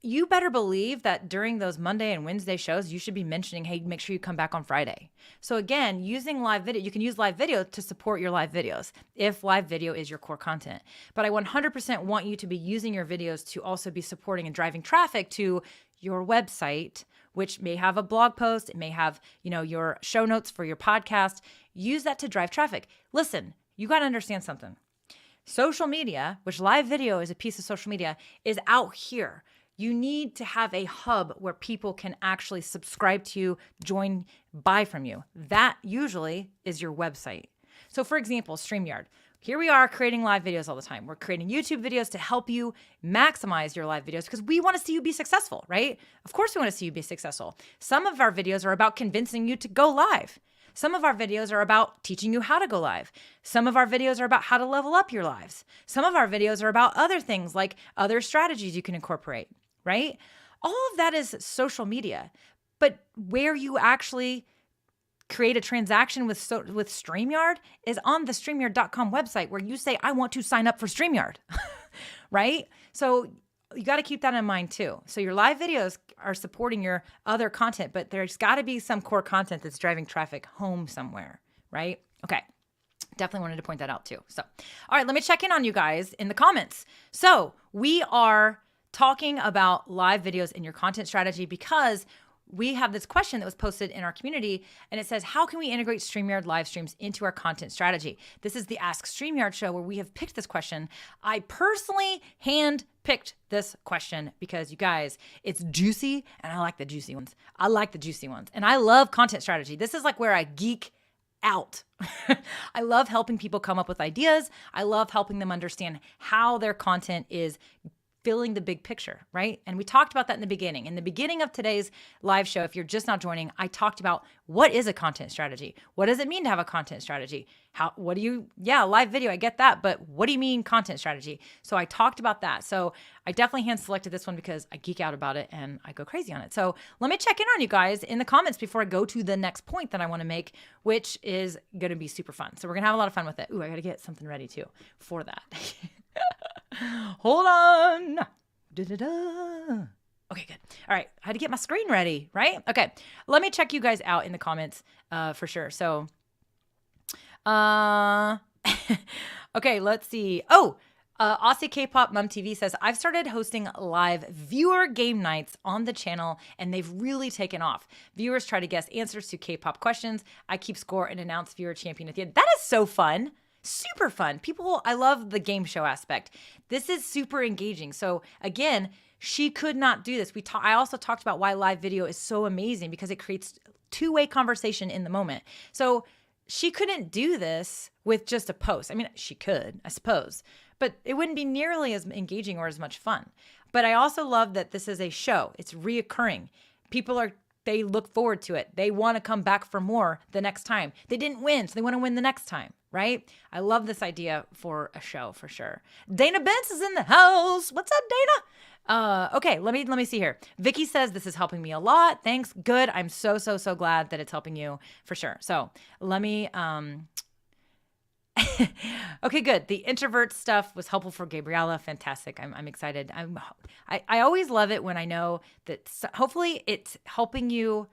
You better believe that during those Monday and Wednesday shows, you should be mentioning, hey, make sure you come back on Friday. So again, using live video, you can use live video to support your live videos if live video is your core content. But I 100% want you to be using your videos to also be supporting and driving traffic to your website, which may have a blog post. It may have, your show notes for your podcast. Use that to drive traffic. Listen, you got to understand something. Social media, which live video is a piece of social media, is out here. You need to have a hub where people can actually subscribe to you, join, buy from you. That usually is your website. So for example, StreamYard. Here we are creating live videos all the time. We're creating YouTube videos to help you maximize your live videos because we want to see you be successful, right? Of course we want to see you be successful. Some of our videos are about convincing you to go live. Some of our videos are about teaching you how to go live. Some of our videos are about how to level up your lives. Some of our videos are about other things like other strategies you can incorporate, right? All of that is social media. But where you actually create a transaction with StreamYard is on the StreamYard.com website where you say, I want to sign up for StreamYard, right? So you got to keep that in mind too. So your live videos are supporting your other content, but there's got to be some core content that's driving traffic home somewhere, right? Okay. Definitely wanted to point that out too. So, all right, let me check in on you guys in the comments. So we are talking about live videos in your content strategy because we have this question that was posted in our community, and it says, how can we integrate StreamYard live streams into our content strategy? This is the Ask StreamYard show where we have picked this question. I personally hand-picked this question because, you guys, it's juicy, and I like the juicy ones. And I love content strategy. This is like where I geek out. I love helping people come up with ideas. I love helping them understand how their content is filling the big picture, right? And we talked about that in the beginning. In the beginning of today's live show, if you're just now joining, I talked about what is a content strategy? What does it mean to have a content strategy? Live video, I get that, but what do you mean content strategy? So I talked about that. So I definitely hand selected this one because I geek out about it and I go crazy on it. So let me check in on you guys in the comments before I go to the next point that I want to make, which is going to be super fun. So we're going to have a lot of fun with it. Ooh, I got to get something ready too for that. Hold on. Da-da-da. Okay, good. All right. I had to get my screen ready, right? Okay. Let me check you guys out in the comments for sure. So, okay, let's see. Aussie K-Pop Mum TV says, I've started hosting live viewer game nights on the channel and they've really taken off. Viewers try to guess answers to K-pop questions. I keep score and announce viewer champion at the end. That is so fun. Super fun. I love the game show aspect. This is super engaging. So again, she could not do this. I also talked about why live video is so amazing because it creates two-way conversation in the moment. So she couldn't do this with just a post. I mean, she could, I suppose, but it wouldn't be nearly as engaging or as much fun. But I also love that this is a show. It's reoccurring. They look forward to it. They want to come back for more the next time. They didn't win, so they want to win the next time, right? I love this idea for a show for sure. Dana Bentz is in the house. What's up, Dana? Okay, let me see here. Vicky says this is helping me a lot. Thanks. Good. I'm so glad that it's helping you for sure. So let me okay, good. The introvert stuff was helpful for Gabriella. Fantastic. I'm excited. I always love it when I know that hopefully it's helping you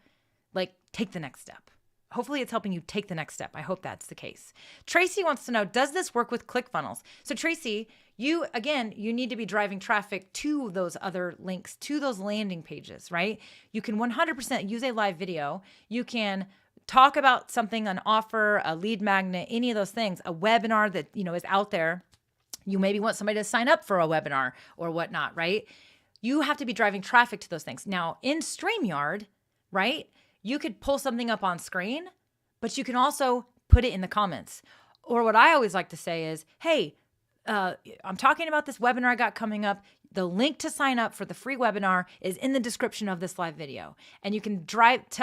like take the next step. Hopefully it's helping you take the next step. I hope that's the case. Tracy wants to know, does this work with ClickFunnels? So Tracy, you need to be driving traffic to those other links, to those landing pages, right? You can 100% use a live video. You can talk about something, an offer, a lead magnet, any of those things, a webinar that, is out there. You maybe want somebody to sign up for a webinar or whatnot, right? You have to be driving traffic to those things. Now in StreamYard, right? You could pull something up on screen, but you can also put it in the comments. Or what I always like to say is, hey, I'm talking about this webinar I got coming up. The link to sign up for the free webinar is in the description of this live video. And you can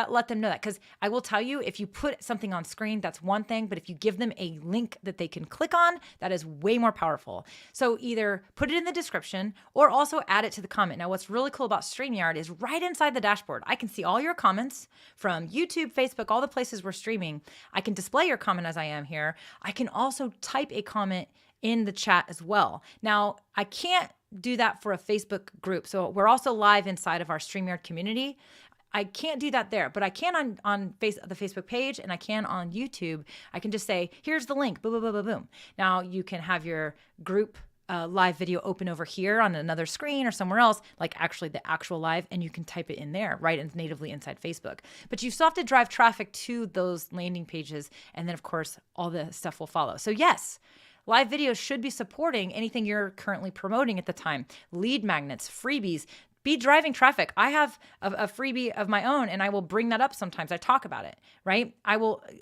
let them know that. Because I will tell you, if you put something on screen, that's one thing. But if you give them a link that they can click on, that is way more powerful. So either put it in the description or also add it to the comment. Now, what's really cool about StreamYard is right inside the dashboard, I can see all your comments from YouTube, Facebook, all the places we're streaming. I can display your comment as I am here. I can also type a comment in the chat as well. Now, I can't do that for a Facebook group. So we're also live inside of our StreamYard community. I can't do that there, but I can on the Facebook page and I can on YouTube. I can just say, here's the link, boom, boom, boom, boom, boom. Now you can have your group live video open over here on another screen or somewhere else, like actually the actual live, and you can type it in there, right? And natively inside Facebook. But you still have to drive traffic to those landing pages. And then of course, all the stuff will follow. So yes, live videos should be supporting anything you're currently promoting at the time. Lead magnets, freebies, be driving traffic. I have a freebie of my own and I will bring that up sometimes. I talk about it, right?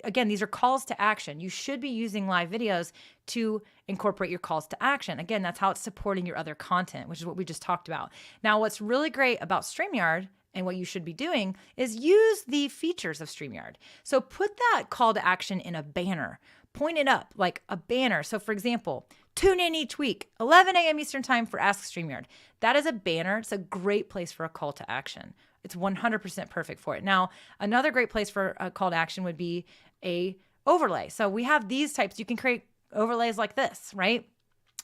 Again, these are calls to action. You should be using live videos to incorporate your calls to action. Again, that's how it's supporting your other content, which is what we just talked about. Now, what's really great about StreamYard and what you should be doing is use the features of StreamYard. So put that call to action in a banner. Point it up like a banner. So for example, tune in each week, 11 a.m. Eastern time for Ask StreamYard. That is a banner. It's a great place for a call to action. It's 100% perfect for it. Now, another great place for a call to action would be a overlay. So we have these types. You can create overlays like this, right?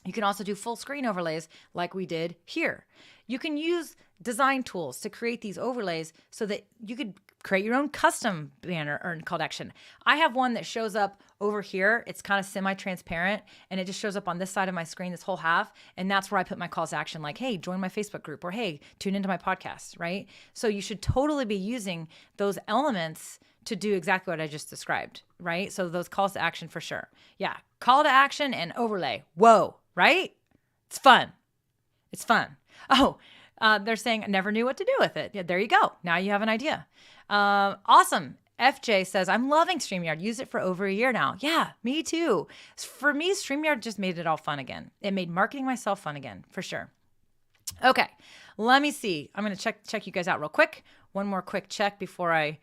You can also do full screen overlays like we did here. You can use design tools to create these overlays so that you could create your own custom banner or call to action. I have one that shows up over here. It's kind of semi-transparent and it just shows up on this side of my screen, this whole half. And that's where I put my calls to action like, hey, join my Facebook group or hey, tune into my podcast, right? So you should totally be using those elements to do exactly what I just described, right? So those calls to action for sure. Yeah, call to action and overlay. Whoa, right? It's fun. It's fun. Oh, they're saying I never knew what to do with it. Yeah, there you go. Now you have an idea. Awesome. FJ says, I'm loving StreamYard. Use it for over a year now. Yeah, me too. For me, StreamYard just made it all fun again. It made marketing myself fun again, for sure. Okay, let me see. I'm going to check you guys out real quick. One more quick check before I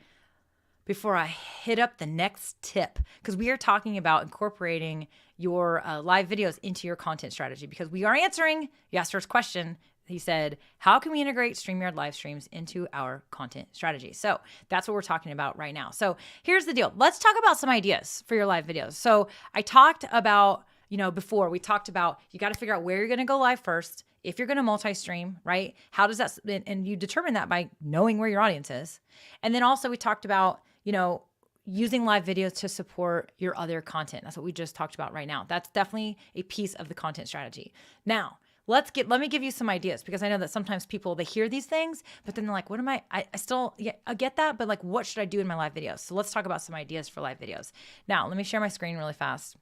hit up the next tip, because we are talking about incorporating your live videos into your content strategy, because we are answering Yasser's question. He said, how can we integrate StreamYard live streams into our content strategy? So that's what we're talking about right now. So here's the deal. Let's talk about some ideas for your live videos. So I talked about, before we talked about, you got to figure out where you're going to go live first. If you're going to multi-stream, right? How does that, and you determine that by knowing where your audience is. And then also we talked about, using live videos to support your other content. That's what we just talked about right now. That's definitely a piece of the content strategy. Now, let me give you some ideas, because I know that sometimes people, they hear these things, but then they're like, what am I still, yeah, I get that, but like, what should I do in my live videos? So let's talk about some ideas for live videos. Now, let me share my screen really fast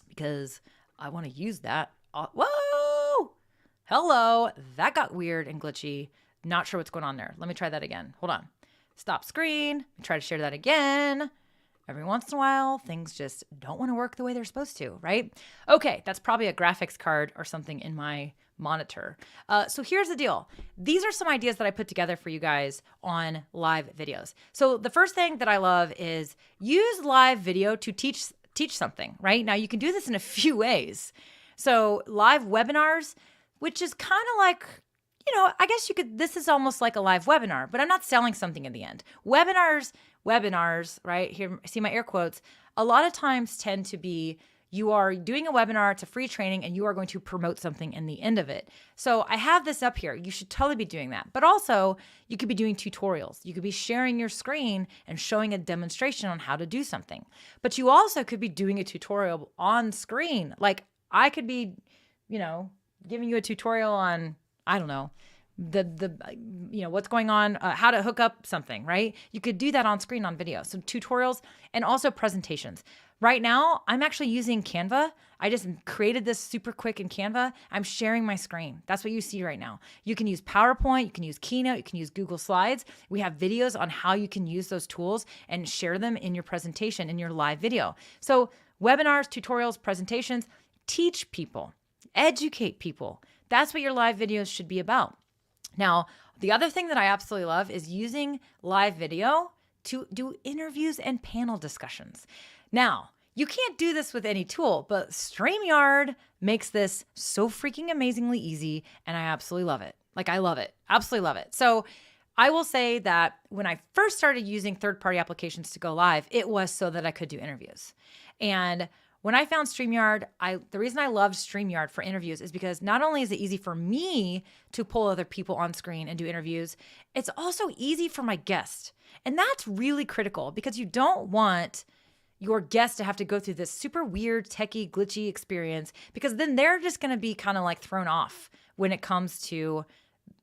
because I want to use that. Whoa! Hello. That got weird and glitchy. Not sure what's going on there. Let me try that again. Hold on. Stop screen. Try to share that again. Every once in a while, things just don't want to work the way they're supposed to, right? Okay, that's probably a graphics card or something in my monitor. So here's the deal. These are some ideas that I put together for you guys on live videos. So the first thing that I love is use live video to teach something, right? Now you can do this in a few ways. So live webinars, which is kind of like, I guess this is almost like a live webinar, but I'm not selling something in the end. Webinars, right here, see my air quotes, a lot of times tend to be, you are doing a webinar, it's a free training, and you are going to promote something in the end of it. So I have this up here. You should totally be doing that. But also, you could be doing tutorials. You could be sharing your screen and showing a demonstration on how to do something. But you also could be doing a tutorial on screen. Like I could be, giving you a tutorial on, I don't know, what's going on, how to hook up something, right? You could do that on screen on video. So tutorials and also presentations. Right now, I'm actually using Canva. I just created this super quick in Canva. I'm sharing my screen. That's what you see right now. You can use PowerPoint, you can use Keynote, you can use Google Slides. We have videos on how you can use those tools and share them in your presentation, in your live video. So webinars, tutorials, presentations, teach people, educate people. That's what your live videos should be about. Now, the other thing that I absolutely love is using live video to do interviews and panel discussions. Now, you can't do this with any tool, but StreamYard makes this so freaking amazingly easy, and I absolutely love it. Like, I love it. Absolutely love it. So I will say that when I first started using third-party applications to go live, it was so that I could do interviews. And when I found StreamYard, the reason I loved StreamYard for interviews is because not only is it easy for me to pull other people on screen and do interviews, it's also easy for my guest. And that's really critical because you don't want your guest to have to go through this super weird, techie, glitchy experience, because then they're just going to be kind of like thrown off when it comes to,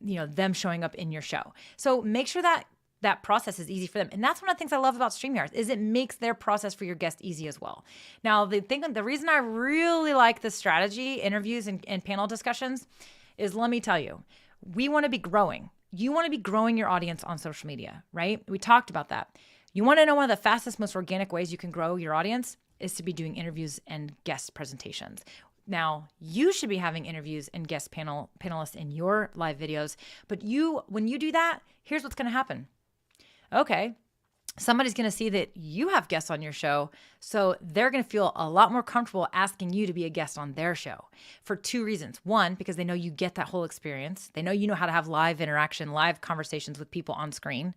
them showing up in your show. So make sure that that process is easy for them. And that's one of the things I love about StreamYard is it makes their process for your guest easy as well. Now, the reason I really like this strategy, interviews and panel discussions, is let me tell you, we want to be growing. You want to be growing your audience on social media, right? We talked about that. You want to know one of the fastest, most organic ways you can grow your audience is to be doing interviews and guest presentations. Now, you should be having interviews and guest panelists in your live videos, but when you do that, here's what's going to happen. Okay, somebody's going to see that you have guests on your show. So they're going to feel a lot more comfortable asking you to be a guest on their show for two reasons. One, because they know you get that whole experience. They know you know how to have live interaction, live conversations with people on screen.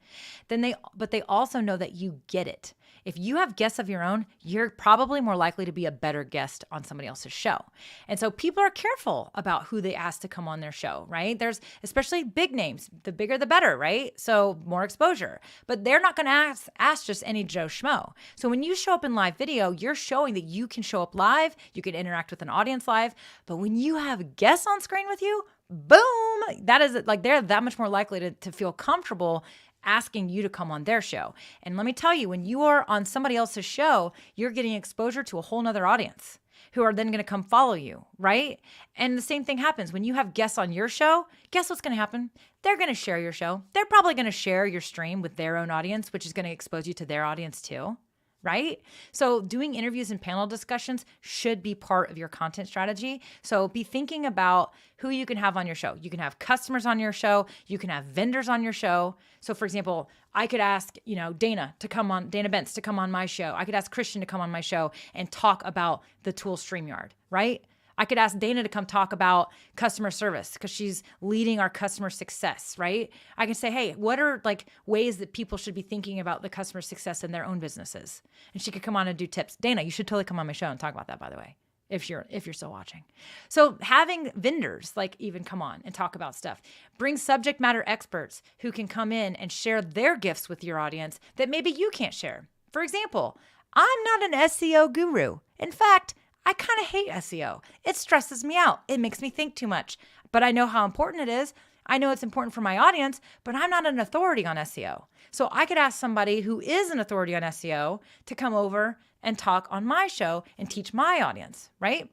But they also know that you get it. If you have guests of your own, you're probably more likely to be a better guest on somebody else's show. And so people are careful about who they ask to come on their show, right? There's especially big names. The bigger, the better, right? So more exposure. But they're not going to ask just any Joe Schmo. So when you show up in live video, you're showing that you can show up live, you can interact with an audience live. But when you have guests on screen with you, boom, that is like they're that much more likely to feel comfortable asking you to come on their show. And let me tell you, when you are on somebody else's show, you're getting exposure to a whole nother audience who are then going to come follow you, right? And the same thing happens when you have guests on your show. Guess what's going to happen? They're going to share your show. They're probably going to share your stream with their own audience, which is going to expose you to their audience too, right? So doing interviews and panel discussions should be part of your content strategy. So be thinking about who you can have on your show. You can have customers on your show. You can have vendors on your show. So for example, I could ask, Dana Bentz to come on my show. I could ask Christian to come on my show and talk about the tool StreamYard, right? I could ask Dana to come talk about customer service because she's leading our customer success, right? I can say, hey, what are ways that people should be thinking about the customer success in their own businesses? And she could come on and do tips. Dana, you should totally come on my show and talk about that, by the way, if you're still watching. So having vendors even come on and talk about stuff. Bring subject matter experts who can come in and share their gifts with your audience that maybe you can't share. For example, I'm not an SEO guru. In fact, I kind of hate SEO. It stresses me out. It makes me think too much. But I know how important it is. I know it's important for my audience, but I'm not an authority on SEO. So I could ask somebody who is an authority on SEO to come over and talk on my show and teach my audience, right?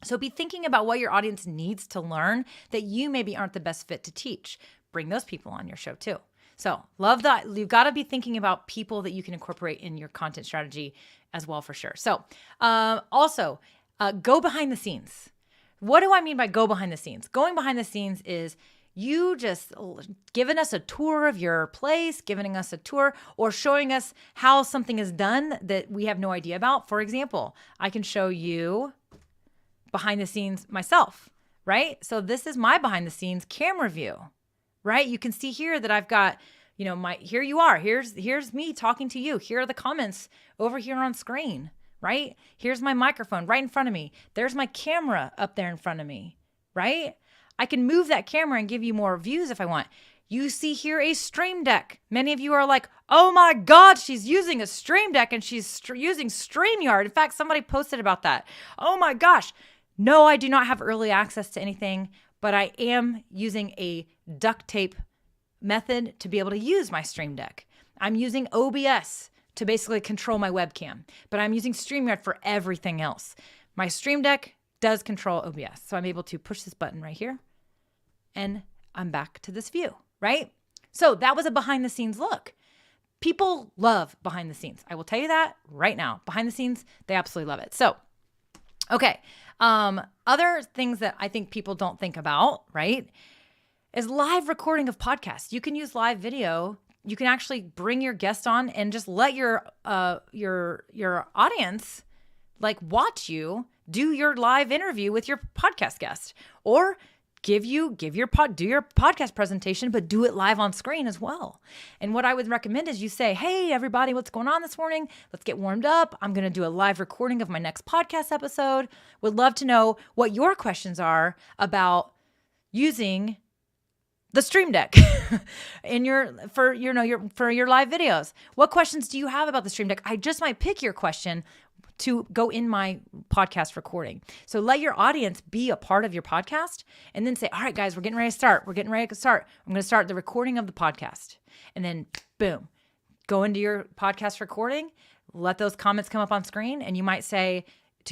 So be thinking about what your audience needs to learn that you maybe aren't the best fit to teach. Bring those people on your show too. So love that. You've got to be thinking about people that you can incorporate in your content strategy as well, for sure. So also go behind the scenes. What do I mean by go behind the scenes? Going behind the scenes is you just giving us a tour of your place, giving us a tour, or showing us how something is done that we have no idea about. For example, I can show you behind the scenes myself, right? So this is my behind the scenes camera view, right? You can see here that I've got, here you are. Here's me talking to you. Here are the comments over here on screen, right? Here's my microphone right in front of me. There's my camera up there in front of me, right? I can move that camera and give you more views if I want. You see here a Stream Deck. Many of you are like, oh my God, she's using a Stream Deck and she's using StreamYard. In fact, somebody posted about that. Oh my gosh. No, I do not have early access to anything, but I am using a duct tape method to be able to use my Stream Deck. I'm using OBS to basically control my webcam, but I'm using StreamYard for everything else. My Stream Deck does control OBS. So I'm able to push this button right here and I'm back to this view, right? So that was a behind the scenes look. People love behind the scenes. I will tell you that right now. Behind the scenes, they absolutely love it. So, okay. Other things that I think people don't think about, right, is live recording of podcasts. You can use live video. You can actually bring your guest on and just let your audience watch you do your live interview with your podcast guest, or do your podcast presentation, but do it live on screen as well. And what I would recommend is you say, hey, everybody, what's going on this morning? Let's get warmed up. I'm going to do a live recording of my next podcast episode. Would love to know what your questions are about using the Stream Deck for your live videos. What questions do you have about the Stream Deck? I just might pick your question to go in my podcast recording. So let your audience be a part of your podcast and then say, all right, guys, we're getting ready to start. I'm going to start the recording of the podcast. And then boom, go into your podcast recording, let those comments come up on screen. And you might say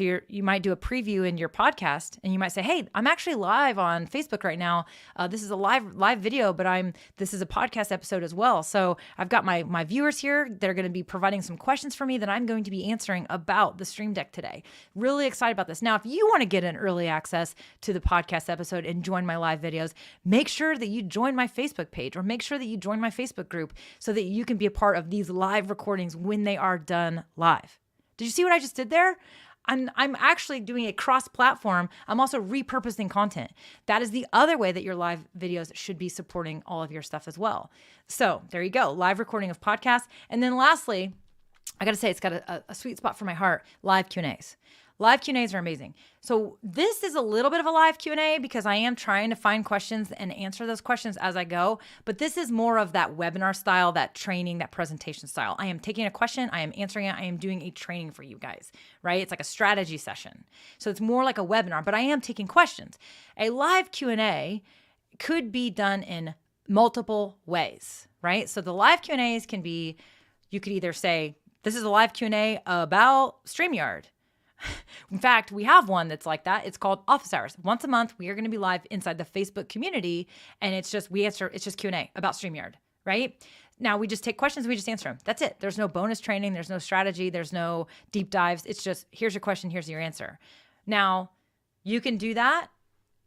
you might do a preview in your podcast, and you might say, hey, I'm actually live on Facebook right now. This is a live video, but this is a podcast episode as well. So I've got my viewers here. They're going to be providing some questions for me that I'm going to be answering about the Stream Deck today. Really excited about this. Now, if you want to get an early access to the podcast episode and join my live videos, make sure that you join my Facebook page, or make sure that you join my Facebook group so that you can be a part of these live recordings when they are done live. Did you see what I just did there? I'm actually doing a cross-platform. I'm also repurposing content. That is the other way that your live videos should be supporting all of your stuff as well. So there you go, live recording of podcasts. And then lastly, I got to say, it's got a sweet spot for my heart, live Q&As. Live Q&As are amazing. So this is a little bit of a live Q&A because I am trying to find questions and answer those questions as I go. But this is more of that webinar style, that training, that presentation style. I am taking a question, I am answering it, I am doing a training for you guys, right? It's like a strategy session. So it's more like a webinar, but I am taking questions. A live Q&A could be done in multiple ways, right? So the live Q&As can be, you could either say, this is a live Q&A about StreamYard. In fact, we have one that's like that. It's called Office Hours. Once a month, we are going to be live inside the Facebook community, and it's just Q&A about StreamYard, right? Now we just take questions, we just answer them. That's it. There's no bonus training, there's no strategy, there's no deep dives. It's just, here's your question, here's your answer. Now, you can do that,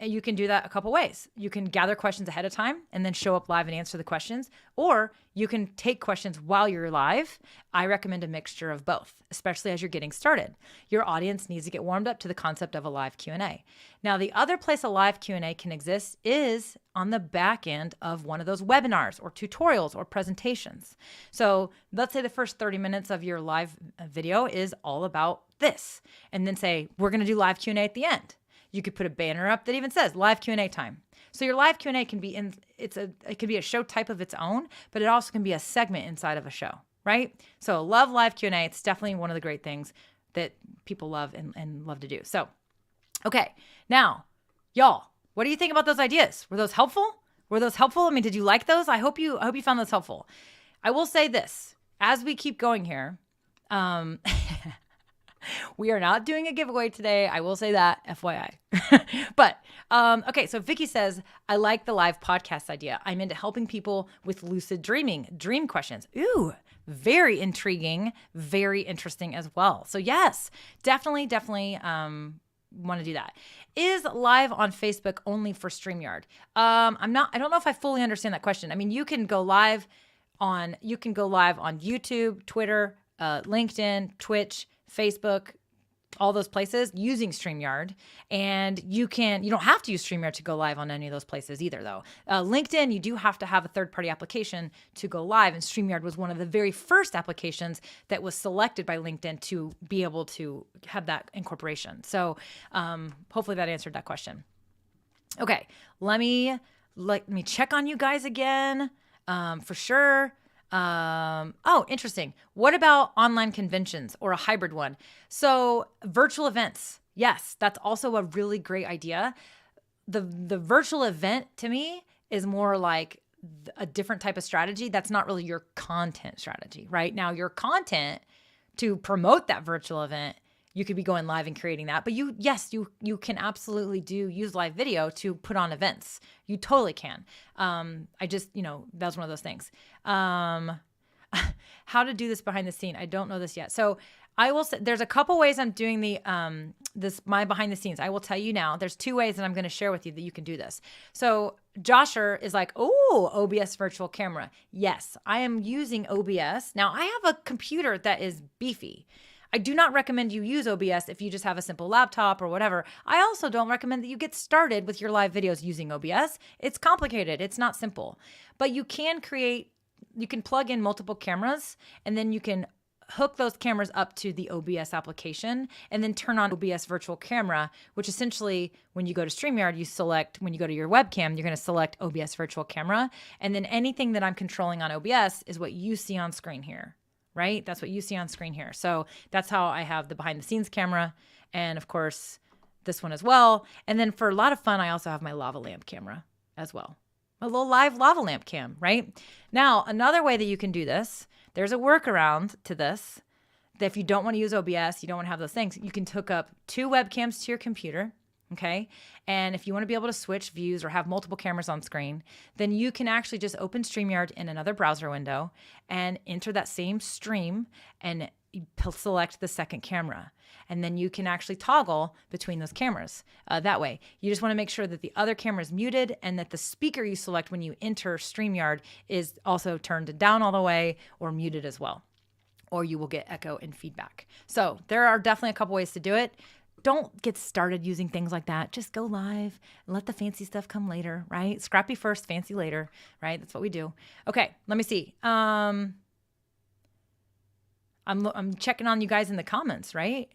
and you can do that a couple ways. You can gather questions ahead of time and then show up live and answer the questions, or you can take questions while you're live. I recommend a mixture of both, especially as you're getting started. Your audience needs to get warmed up to the concept of a live Q&A. Now, the other place a live Q&A can exist is on the back end of one of those webinars or tutorials or presentations. So let's say the first 30 minutes of your live video is all about this, and then say, we're going to do live Q&A at the end. You could put a banner up that even says live Q&A time. So your live Q&A can be it can be a show type of its own, but it also can be a segment inside of a show, right? So love live Q&A. It's definitely one of the great things that people love and love to do. So, okay, now, y'all, what do you think about those ideas? Were those helpful? I mean, did you like those? I hope you found those helpful. I will say this, as we keep going here, we are not doing a giveaway today. I will say that, FYI. But, okay, so Vicky says, I like the live podcast idea. I'm into helping people with lucid dreaming, dream questions. Ooh, very intriguing, very interesting as well. So yes, definitely want to do that. Is live on Facebook only for StreamYard? I don't know if I fully understand that question. I mean, you can go live on YouTube, Twitter, LinkedIn, Twitch, Facebook, all those places using StreamYard. And you don't have to use StreamYard to go live on any of those places either, though. LinkedIn, you do have to have a third-party application to go live, and StreamYard was one of the very first applications that was selected by LinkedIn to be able to have that incorporation. So hopefully that answered that question. Okay, let me check on you guys again for sure. Oh, interesting. What about online conventions or a hybrid one? So virtual events. Yes, that's also a really great idea. The virtual event to me is more like a different type of strategy. That's not really your content strategy, right? Now your content to promote that virtual event, you could be going live and creating that, but you can absolutely use live video to put on events. You totally can. That's one of those things. How to do this behind the scene? I don't know this yet. So I will say there's a couple ways I'm doing my behind the scenes. I will tell you now, there's 2 ways that I'm going to share with you that you can do this. So Josher is like, oh, OBS virtual camera. Yes, I am using OBS. Now I have a computer that is beefy. I do not recommend you use OBS if you just have a simple laptop or whatever. I also don't recommend that you get started with your live videos using OBS. It's complicated. It's not simple. But you can plug in multiple cameras, and then you can hook those cameras up to the OBS application and then turn on OBS virtual camera, which essentially when you go to StreamYard, when you go to your webcam, you're going to select OBS virtual camera. And then anything that I'm controlling on OBS is what you see on screen here. Right? That's what you see on screen here. So that's how I have the behind the scenes camera. And of course, this one as well. And then for a lot of fun, I also have my lava lamp camera as well. A little live lava lamp cam, right? Now, another way that you can do this, there's a workaround to this. if you don't want to use OBS, you don't want to have those things, you can hook up 2 webcams to your computer. Okay. And if you want to be able to switch views or have multiple cameras on screen, then you can actually just open StreamYard in another browser window and enter that same stream and select the second camera. And then you can actually toggle between those cameras that way. You just want to make sure that the other camera is muted and that the speaker you select when you enter StreamYard is also turned down all the way or muted as well, or you will get echo and feedback. So there are definitely a couple ways to do it. Don't get started using things like that. Just go live and let the fancy stuff come later, right? Scrappy first, fancy later, right? That's what we do. Okay, let me see. I'm checking on you guys in the comments, right?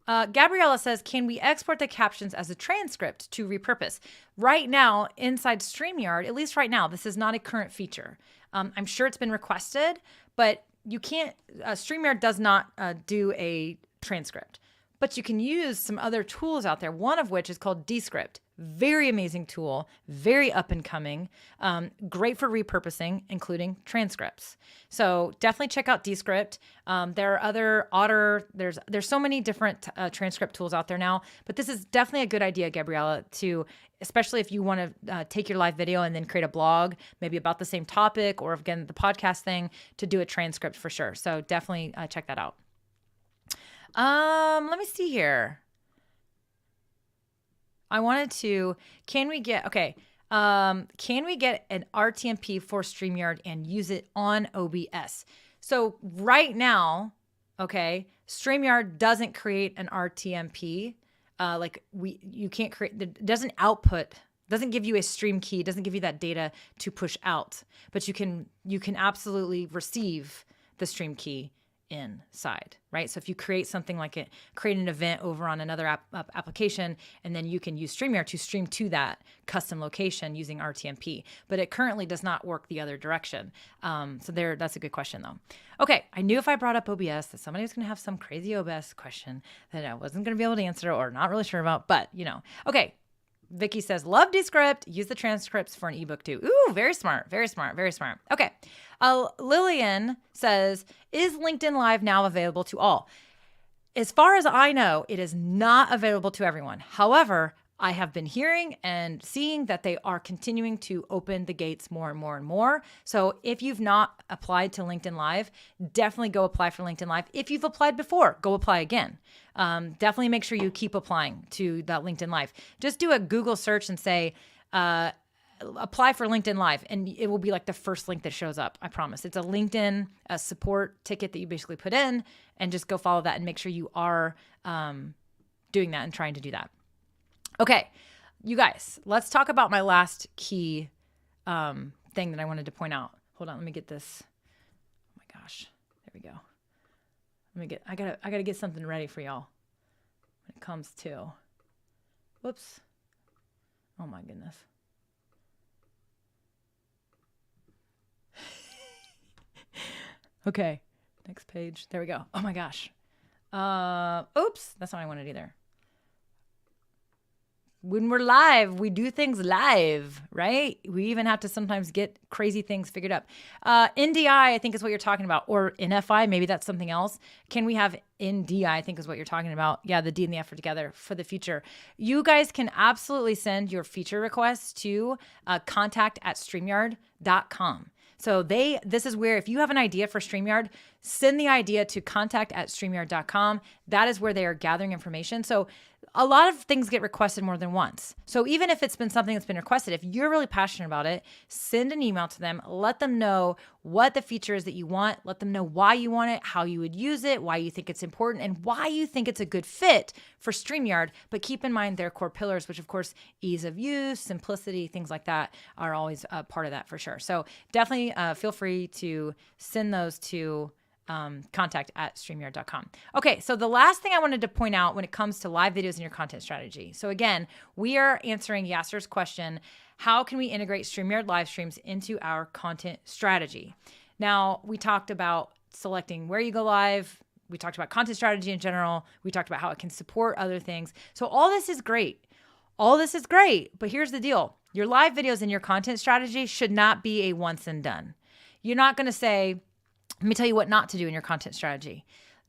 Gabriella says, can we export the captions as a transcript to repurpose? Right now, inside StreamYard, at least right now, this is not a current feature. I'm sure it's been requested, but you can't, StreamYard does not do a transcript. But you can use some other tools out there, one of which is called Descript. Very amazing tool, very up and coming, great for repurposing, including transcripts. So definitely check out Descript. There are other Otter, there's so many different transcript tools out there now, but this is definitely a good idea, Gabriella, to, especially if you want to take your live video and then create a blog, maybe about the same topic, or again, the podcast thing, to do a transcript for sure. So definitely check that out. Let me see here. I wanted to, can we get an RTMP for StreamYard and use it on OBS? So right now, StreamYard doesn't create an RTMP. You can't create, it doesn't output, doesn't give you a stream key, doesn't give you that data to push out, but you can absolutely receive the stream key inside, right? So if you create something like create an event over on another application, and then you can use StreamYard to stream to that custom location using RTMP, but it currently does not work the other direction. That's a good question though. Okay, I knew if I brought up OBS that somebody was going to have some crazy OBS question that I wasn't going to be able to answer or not really sure about, but okay. Vicky says, love Descript. Use the transcripts for an ebook too. Ooh, very smart, very smart, very smart. Okay. Lillian says, is LinkedIn Live now available to all? As far as I know, it is not available to everyone. However, I have been hearing and seeing that they are continuing to open the gates more and more and more. So if you've not applied to LinkedIn Live, definitely go apply for LinkedIn Live. If you've applied before, go apply again. Definitely make sure you keep applying to that LinkedIn Live. Just do a Google search and say, apply for LinkedIn Live, and it will be like the first link that shows up. I promise. It's a LinkedIn support ticket that you basically put in, and just go follow that and make sure you are doing that and trying to do that. Okay, you guys, let's talk about my last key thing that I wanted to point out. Hold on, let me get this. Oh my gosh, there we go. I gotta get something ready for y'all when it comes to. Whoops. Oh my goodness. Okay, next page. There we go. Oh my gosh. Oops, that's not what I wanted either. When we're live, we do things live, right? We even have to sometimes get crazy things figured up. NDI, I think is what you're talking about, or NFI, maybe that's something else. Can we have NDI, I think is what you're talking about. Yeah, the D and the F are together for the future. You guys can absolutely send your feature requests to contact@StreamYard.com. So this is where, if you have an idea for StreamYard, send the idea to contact@StreamYard.com. That is where they are gathering information. So a lot of things get requested more than once. So even if it's been something that's been requested, if you're really passionate about it, send an email to them, let them know what the feature is that you want, let them know why you want it, how you would use it, why you think it's important, and why you think it's a good fit for StreamYard. But keep in mind their core pillars, which of course, ease of use, simplicity, things like that are always a part of that for sure. So definitely feel free to send those to contact@StreamYard.com. Okay, so the last thing I wanted to point out when it comes to live videos and your content strategy. So again, we are answering Yasser's question, how can we integrate StreamYard live streams into our content strategy? Now, we talked about selecting where you go live. We talked about content strategy in general. We talked about how it can support other things. So all this is great. All this is great, but here's the deal. Your live videos and your content strategy should not be a once and done. You're not going to say, Let me tell you what not to do in your content strategy.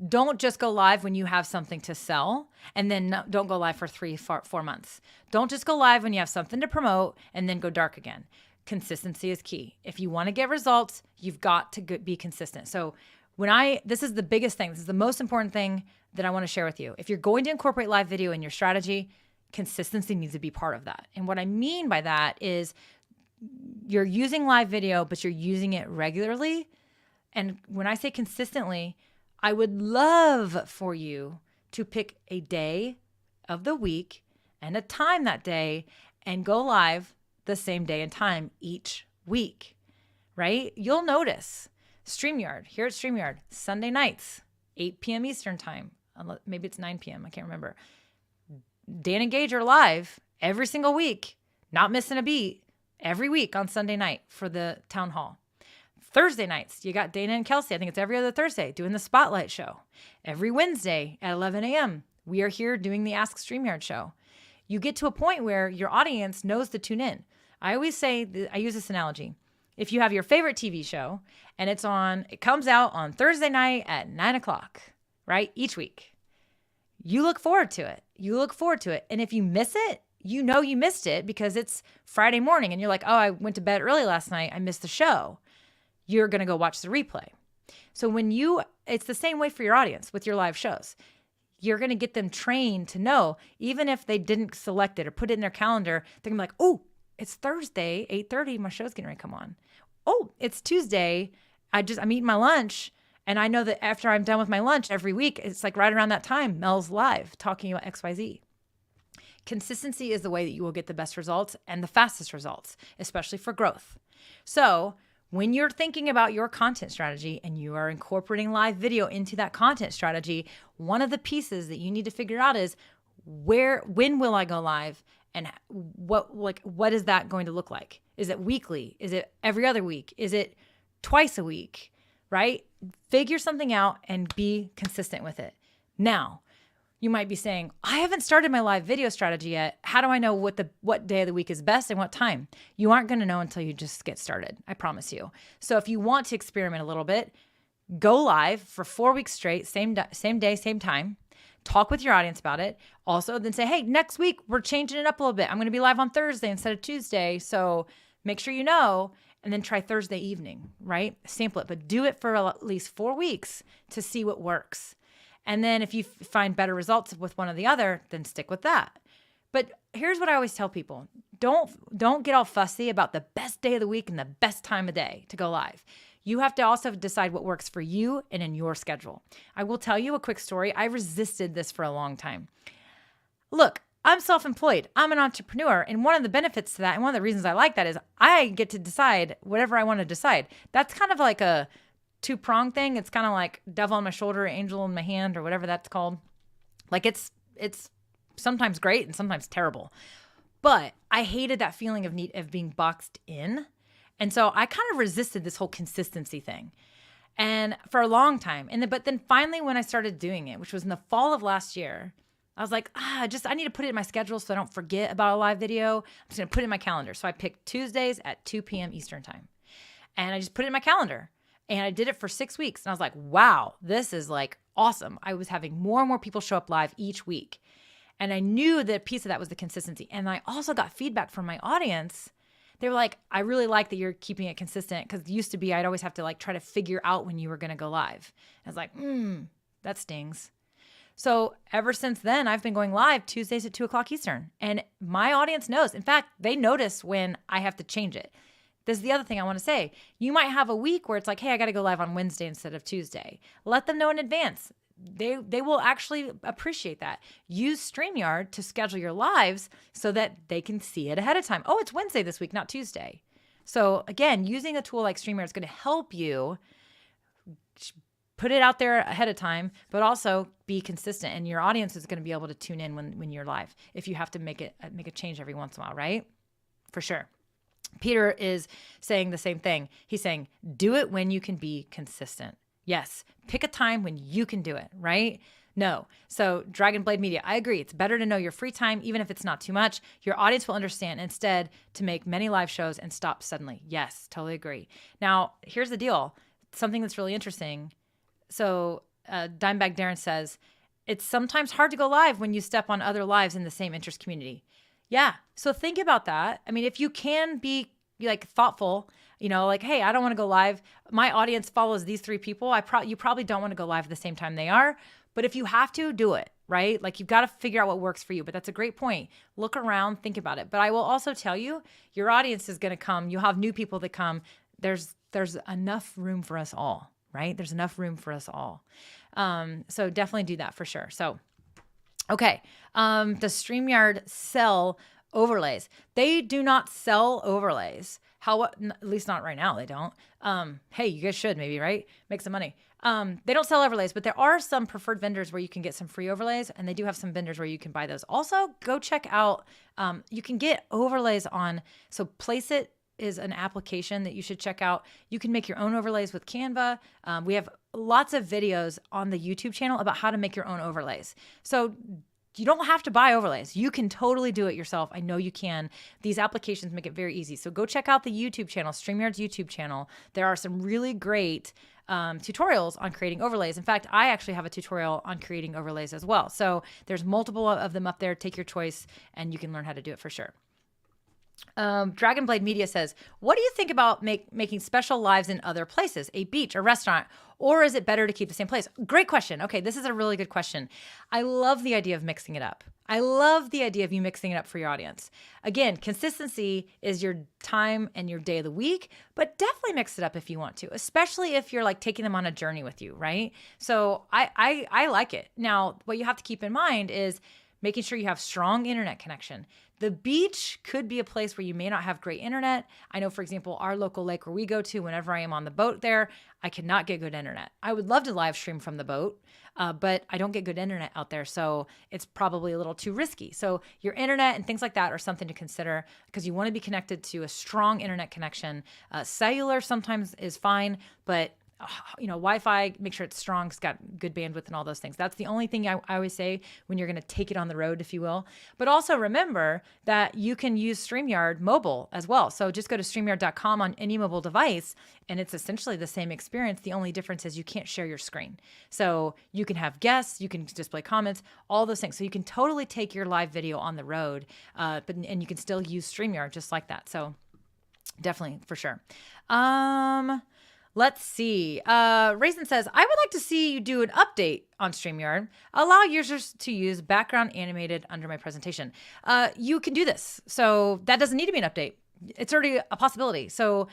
Don't just go live when you have something to sell and then don't go live for 4 months. Don't just go live when you have something to promote and then go dark again. Consistency is key. If you want to get results, you've got to be consistent. So this is the biggest thing. This is the most important thing that I want to share with you. If you're going to incorporate live video in your strategy, consistency needs to be part of that. And what I mean by that is you're using live video, but you're using it regularly. And when I say consistently, I would love for you to pick a day of the week and a time that day and go live the same day and time each week, right? You'll notice StreamYard, here at StreamYard, Sunday nights, 8 p.m. Eastern time. Maybe it's 9 p.m. I can't remember. Dan and Gage are live every single week, not missing a beat, every week on Sunday night for the town hall. Thursday nights, you got Dana and Kelsey. I think it's every other Thursday doing the Spotlight show. Every Wednesday at 11 a.m., we are here doing the Ask StreamYard show. You get to a point where your audience knows to tune in. I always say, I use this analogy. If you have your favorite TV show and it comes out on Thursday night at 9 o'clock, right? Each week. You look forward to it. And if you miss it, you know you missed it because it's Friday morning and you're like, oh, I went to bed early last night. I missed the show. You're going to go watch the replay. So it's the same way for your audience with your live shows. You're going to get them trained to know, even if they didn't select it or put it in their calendar, they're going to be like, oh, it's Thursday, 8:30, my show's getting ready to come on. Oh, it's Tuesday, I'm eating my lunch, and I know that after I'm done with my lunch every week, it's like right around that time, Mel's live talking about XYZ. Consistency is the way that you will get the best results and the fastest results, especially for growth. So when you're thinking about your content strategy and you are incorporating live video into that content strategy, one of the pieces that you need to figure out is when will I go live and what is that going to look like? Is it weekly? Is it every other week? Is it twice a week, right? Figure something out and be consistent with it. Now, you might be saying, I haven't started my live video strategy yet. How do I know what day of the week is best and what time? You aren't going to know until you just get started. I promise you. So if you want to experiment a little bit, go live for 4 weeks straight, same day, same time. Talk with your audience about it. Also, then say, hey, next week we're changing it up a little bit. I'm going to be live on Thursday instead of Tuesday. So make sure you know, and then try Thursday evening, right? Sample it, but do it for at least 4 weeks to see what works. And then if you find better results with one or the other, then stick with that. But here's what I always tell people. Don't get all fussy about the best day of the week and the best time of day to go live. You have to also decide what works for you and in your schedule. I will tell you a quick story. I resisted this for a long time. Look, I'm self-employed. I'm an entrepreneur. And one of the benefits to that, and one of the reasons I like that is I get to decide whatever I want to decide. That's kind of like a two-prong thing. It's kind of like devil on my shoulder, angel in my hand, or whatever that's called. Like it's sometimes great and sometimes terrible. But I hated that feeling of being boxed in. And so I kind of resisted this whole consistency thing. And for a long time. But then finally when I started doing it, which was in the fall of last year, I was like, I need to put it in my schedule so I don't forget about a live video. I'm just going to put it in my calendar. So I picked Tuesdays at 2 p.m. Eastern time. And I just put it in my calendar. And I did it for 6 weeks. And I was like, wow, this is like awesome. I was having more and more people show up live each week. And I knew that a piece of that was the consistency. And I also got feedback from my audience. They were like, I really like that you're keeping it consistent. Because it used to be I'd always have to like try to figure out when you were going to go live. I was like, that stings. So ever since then, I've been going live Tuesdays at 2 o'clock Eastern. And my audience knows. In fact, they notice when I have to change it. This is the other thing I want to say. You might have a week where it's like, hey, I got to go live on Wednesday instead of Tuesday. Let them know in advance. They will actually appreciate that. Use StreamYard to schedule your lives so that they can see it ahead of time. Oh, it's Wednesday this week, not Tuesday. So again, using a tool like StreamYard is going to help you put it out there ahead of time, but also be consistent. And your audience is going to be able to tune in when you're live. If you have to make a change every once in a while, right? For sure. Peter is saying the same thing. He's saying, do it when you can be consistent. Yes. Pick a time when you can do it, right? No. So Dragon Blade Media, I agree. It's better to know your free time, even if it's not too much. Your audience will understand instead to make many live shows and stop suddenly. Yes, totally agree. Now, here's the deal. something that's really interesting. So Dimebag Darren says, it's sometimes hard to go live when you step on other lives in the same interest community. Yeah. So think about that. I mean, if you can be like thoughtful, like, hey, I don't want to go live. My audience follows these 3 people. You probably don't want to go live at the same time they are. But if you have to, do it, right? Like, you've got to figure out what works for you. But that's a great point. Look around, think about it. But I will also tell you, your audience is going to come. You have new people that come. There's enough room for us all, right? There's enough room for us all. So definitely do that for sure. So, okay. Does StreamYard sell overlays? They do not sell overlays. At least not right now. They don't. Hey, you guys should maybe, right? Make some money. They don't sell overlays, but there are some preferred vendors where you can get some free overlays, and they do have some vendors where you can buy those. Also, go check out, you can get overlays on, so Placeit is an application that you should check out. You can make your own overlays with Canva. We have lots of videos on the YouTube channel about how to make your own overlays. So you don't have to buy overlays. You can totally do it yourself. I know you can. These applications make it very easy. So go check out the YouTube channel, StreamYard's YouTube channel. There are some really great tutorials on creating overlays. In fact, I actually have a tutorial on creating overlays as well. So there's multiple of them up there. Take your choice and you can learn how to do it for sure. Dragonblade Media says, what do you think about making special lives in other places, a beach, a restaurant, or is it better to keep the same place? Great question. Okay, this is a really good question. I love the idea of mixing it up. I love the idea of you mixing it up for your audience. Again, consistency is your time and your day of the week, but definitely mix it up if you want to, especially if you're like taking them on a journey with you, right? So I like it. Now, what you have to keep in mind is making sure you have strong internet connection. The beach could be a place where you may not have great internet. I know, for example, our local lake where we go to, whenever I am on the boat there, I cannot get good internet. I would love to live stream from the boat, but I don't get good internet out there. So it's probably a little too risky. So your internet and things like that are something to consider because you want to be connected to a strong internet connection. Cellular sometimes is fine, but Wi-Fi, make sure it's strong, it's got good bandwidth and all those things. That's the only thing I always say when you're going to take it on the road, if you will. But also remember that you can use StreamYard mobile as well. So just go to StreamYard.com on any mobile device, and it's essentially the same experience. The only difference is you can't share your screen. So you can have guests, you can display comments, all those things. So you can totally take your live video on the road, and you can still use StreamYard just like that. So definitely, for sure. Let's see. Raisin says, I would like to see you do an update on StreamYard. Allow users to use background animated under my presentation. You can do this. So that doesn't need to be an update. It's already a possibility. So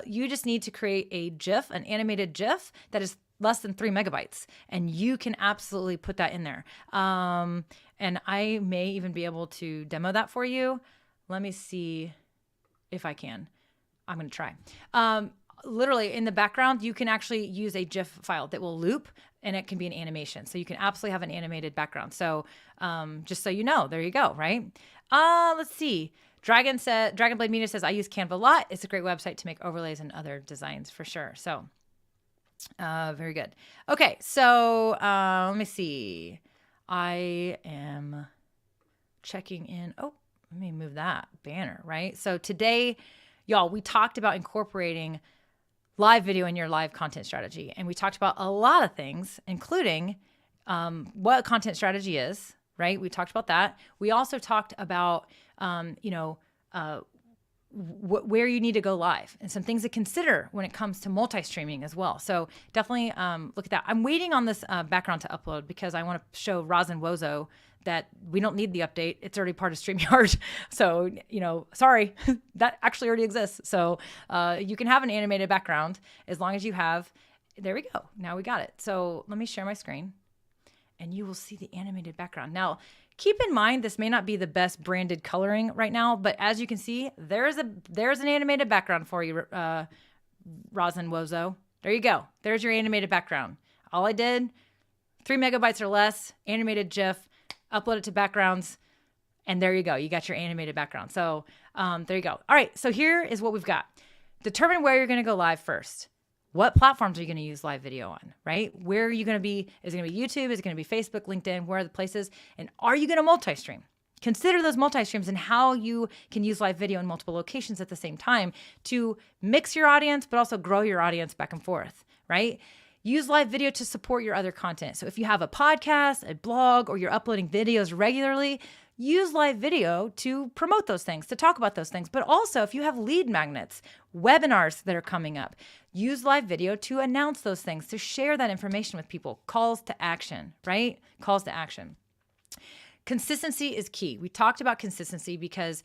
you just need to create a GIF, an animated GIF that is less than 3 megabytes. And you can absolutely put that in there. And I may even be able to demo that for you. Let me see if I can. I'm going to try. Literally in the background, you can actually use a GIF file that will loop and it can be an animation. So you can absolutely have an animated background. So just so you know, there you go, right? Let's see. Dragonblade Media says, I use Canva a lot. It's a great website to make overlays and other designs for sure. So very good. Okay, so let me see. I am checking in. Oh, let me move that banner, right? So today, y'all, we talked about incorporating live video in your live content strategy. And we talked about a lot of things, including what a content strategy is, right? We talked about that. We also talked about, where you need to go live and some things to consider when it comes to multi-streaming as well. So definitely look at that. I'm waiting on this background to upload because I want to show Rosin Wozo that we don't need the update. It's already part of StreamYard. So, sorry, that actually already exists. So you can have an animated background as long as you have, there we go. Now we got it. So let me share my screen and you will see the animated background. Now, keep in mind, this may not be the best branded coloring right now, but as you can see, there's an animated background for you, Rosin Wozo. There you go. There's your animated background. All I did, 3 megabytes or less, animated GIF, upload it to backgrounds, and there you go. You got your animated background. So there you go. All right, so here is what we've got. Determine where you're going to go live first. What platforms are you going to use live video on, right? Where are you going to be? Is it going to be YouTube? Is it going to be Facebook, LinkedIn? Where are the places? And are you going to multi-stream? Consider those multi-streams and how you can use live video in multiple locations at the same time to mix your audience, but also grow your audience back and forth, right? Use live video to support your other content. So if you have a podcast, a blog, or you're uploading videos regularly, use live video to promote those things, to talk about those things. But also, if you have lead magnets, webinars that are coming up, use live video to announce those things, to share that information with people. Calls to action, right? Calls to action. Consistency is key. We talked about consistency because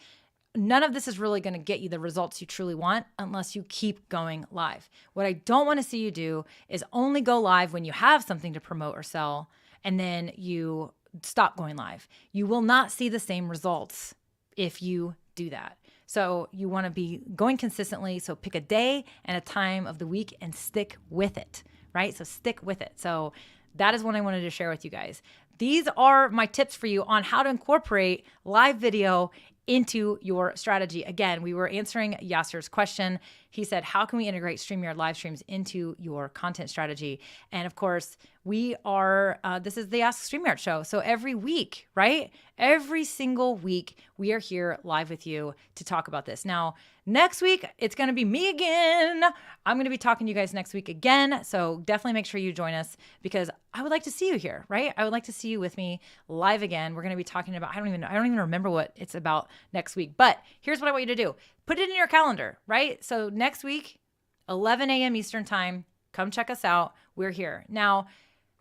none of this is really going to get you the results you truly want unless you keep going live. What I don't want to see you do is only go live when you have something to promote or sell, and then you stop going live. You will not see the same results if you do that. So you want to be going consistently. So pick a day and a time of the week and stick with it, right? So stick with it. So that is what I wanted to share with you guys. These are my tips for you on how to incorporate live video into your strategy. Again, we were answering Yasser's question. He said, how can we integrate StreamYard live streams into your content strategy? And of course, we are, this is the Ask StreamYard show. So every week, right? Every single week, we are here live with you to talk about this. Now, next week, it's going to be me again. I'm going to be talking to you guys next week again. So definitely make sure you join us because I would like to see you here, right? I would like to see you with me live again. We're going to be talking about, I don't even remember what it's about next week, but here's what I want you to do. Put it in your calendar, right? So next week, 11 a.m. Eastern time, come check us out. We're here. Now,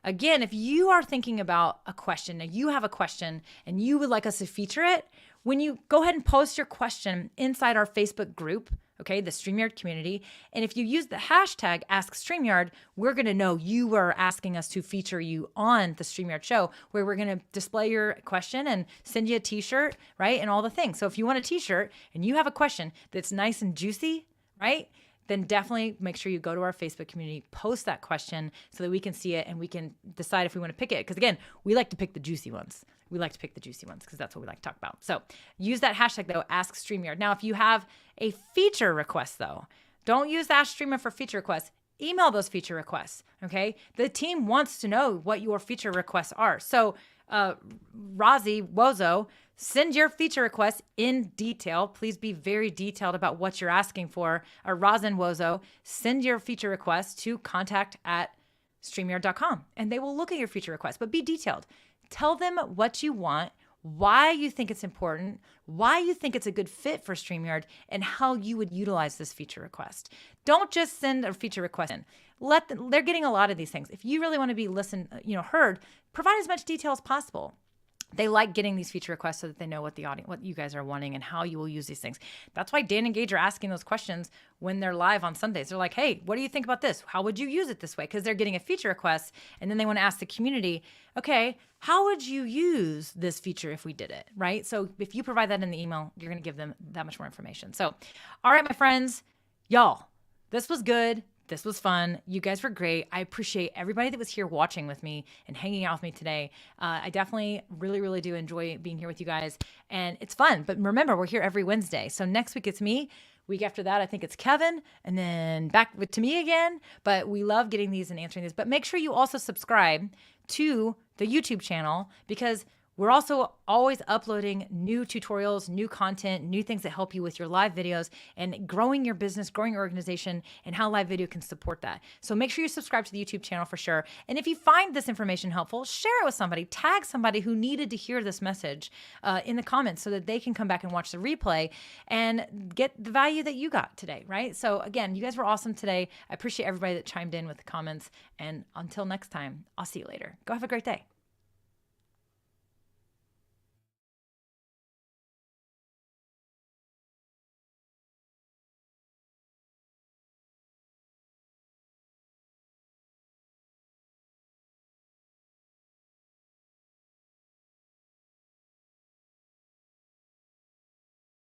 again, if you are thinking about a question, now you have a question and you would like us to feature it, when you go ahead and post your question inside our Facebook group, okay, the StreamYard community, and if you use the hashtag Ask StreamYard, we're going to know you are asking us to feature you on the StreamYard show, where we're going to display your question and send you a t-shirt, right, and all the things. So if you want a t-shirt and you have a question that's nice and juicy, right, then definitely make sure you go to our Facebook community, post that question so that we can see it and we can decide if we want to pick it. Because again, we like to pick the juicy ones. We like to pick the juicy ones because that's what we like to talk about. So use that hashtag though, Ask StreamYard. Now, if you have a feature request though, don't use Ask StreamYard for feature requests. Email those feature requests, okay? The team wants to know what your feature requests are. So Razi Wozo, send your feature requests in detail. Please be very detailed about what you're asking for. Or Razin Wozo, send your feature requests to contact@streamyard.com and they will look at your feature request, but be detailed. Tell them what you want, why you think it's important, why you think it's a good fit for StreamYard, and how you would utilize this feature request. Don't just send a feature request in. They're getting a lot of these things. If you really want to be heard, provide as much detail as possible. They like getting these feature requests so that they know what what you guys are wanting and how you will use these things. That's why Dan and Gage are asking those questions when they're live on Sundays. They're like, hey, what do you think about this? How would you use it this way? Because they're getting a feature request and then they want to ask the community, okay, how would you use this feature if we did it, right? So if you provide that in the email, you're going to give them that much more information. So, all right, my friends, y'all, this was good. This was fun. You guys were great. I appreciate everybody that was here watching with me and hanging out with me today. I definitely really, really do enjoy being here with you guys. And it's fun. But remember, we're here every Wednesday. So next week it's me. Week after that, I think it's Kevin. And then back to me again. But we love getting these and answering these. But make sure you also subscribe to the YouTube channel because we're also always uploading new tutorials, new content, new things that help you with your live videos and growing your business, growing your organization, and how live video can support that. So make sure you subscribe to the YouTube channel for sure. And if you find this information helpful, share it with somebody. Tag somebody who needed to hear this message in the comments so that they can come back and watch the replay and get the value that you got today, right? So again, you guys were awesome today. I appreciate everybody that chimed in with the comments. And until next time, I'll see you later. Go have a great day.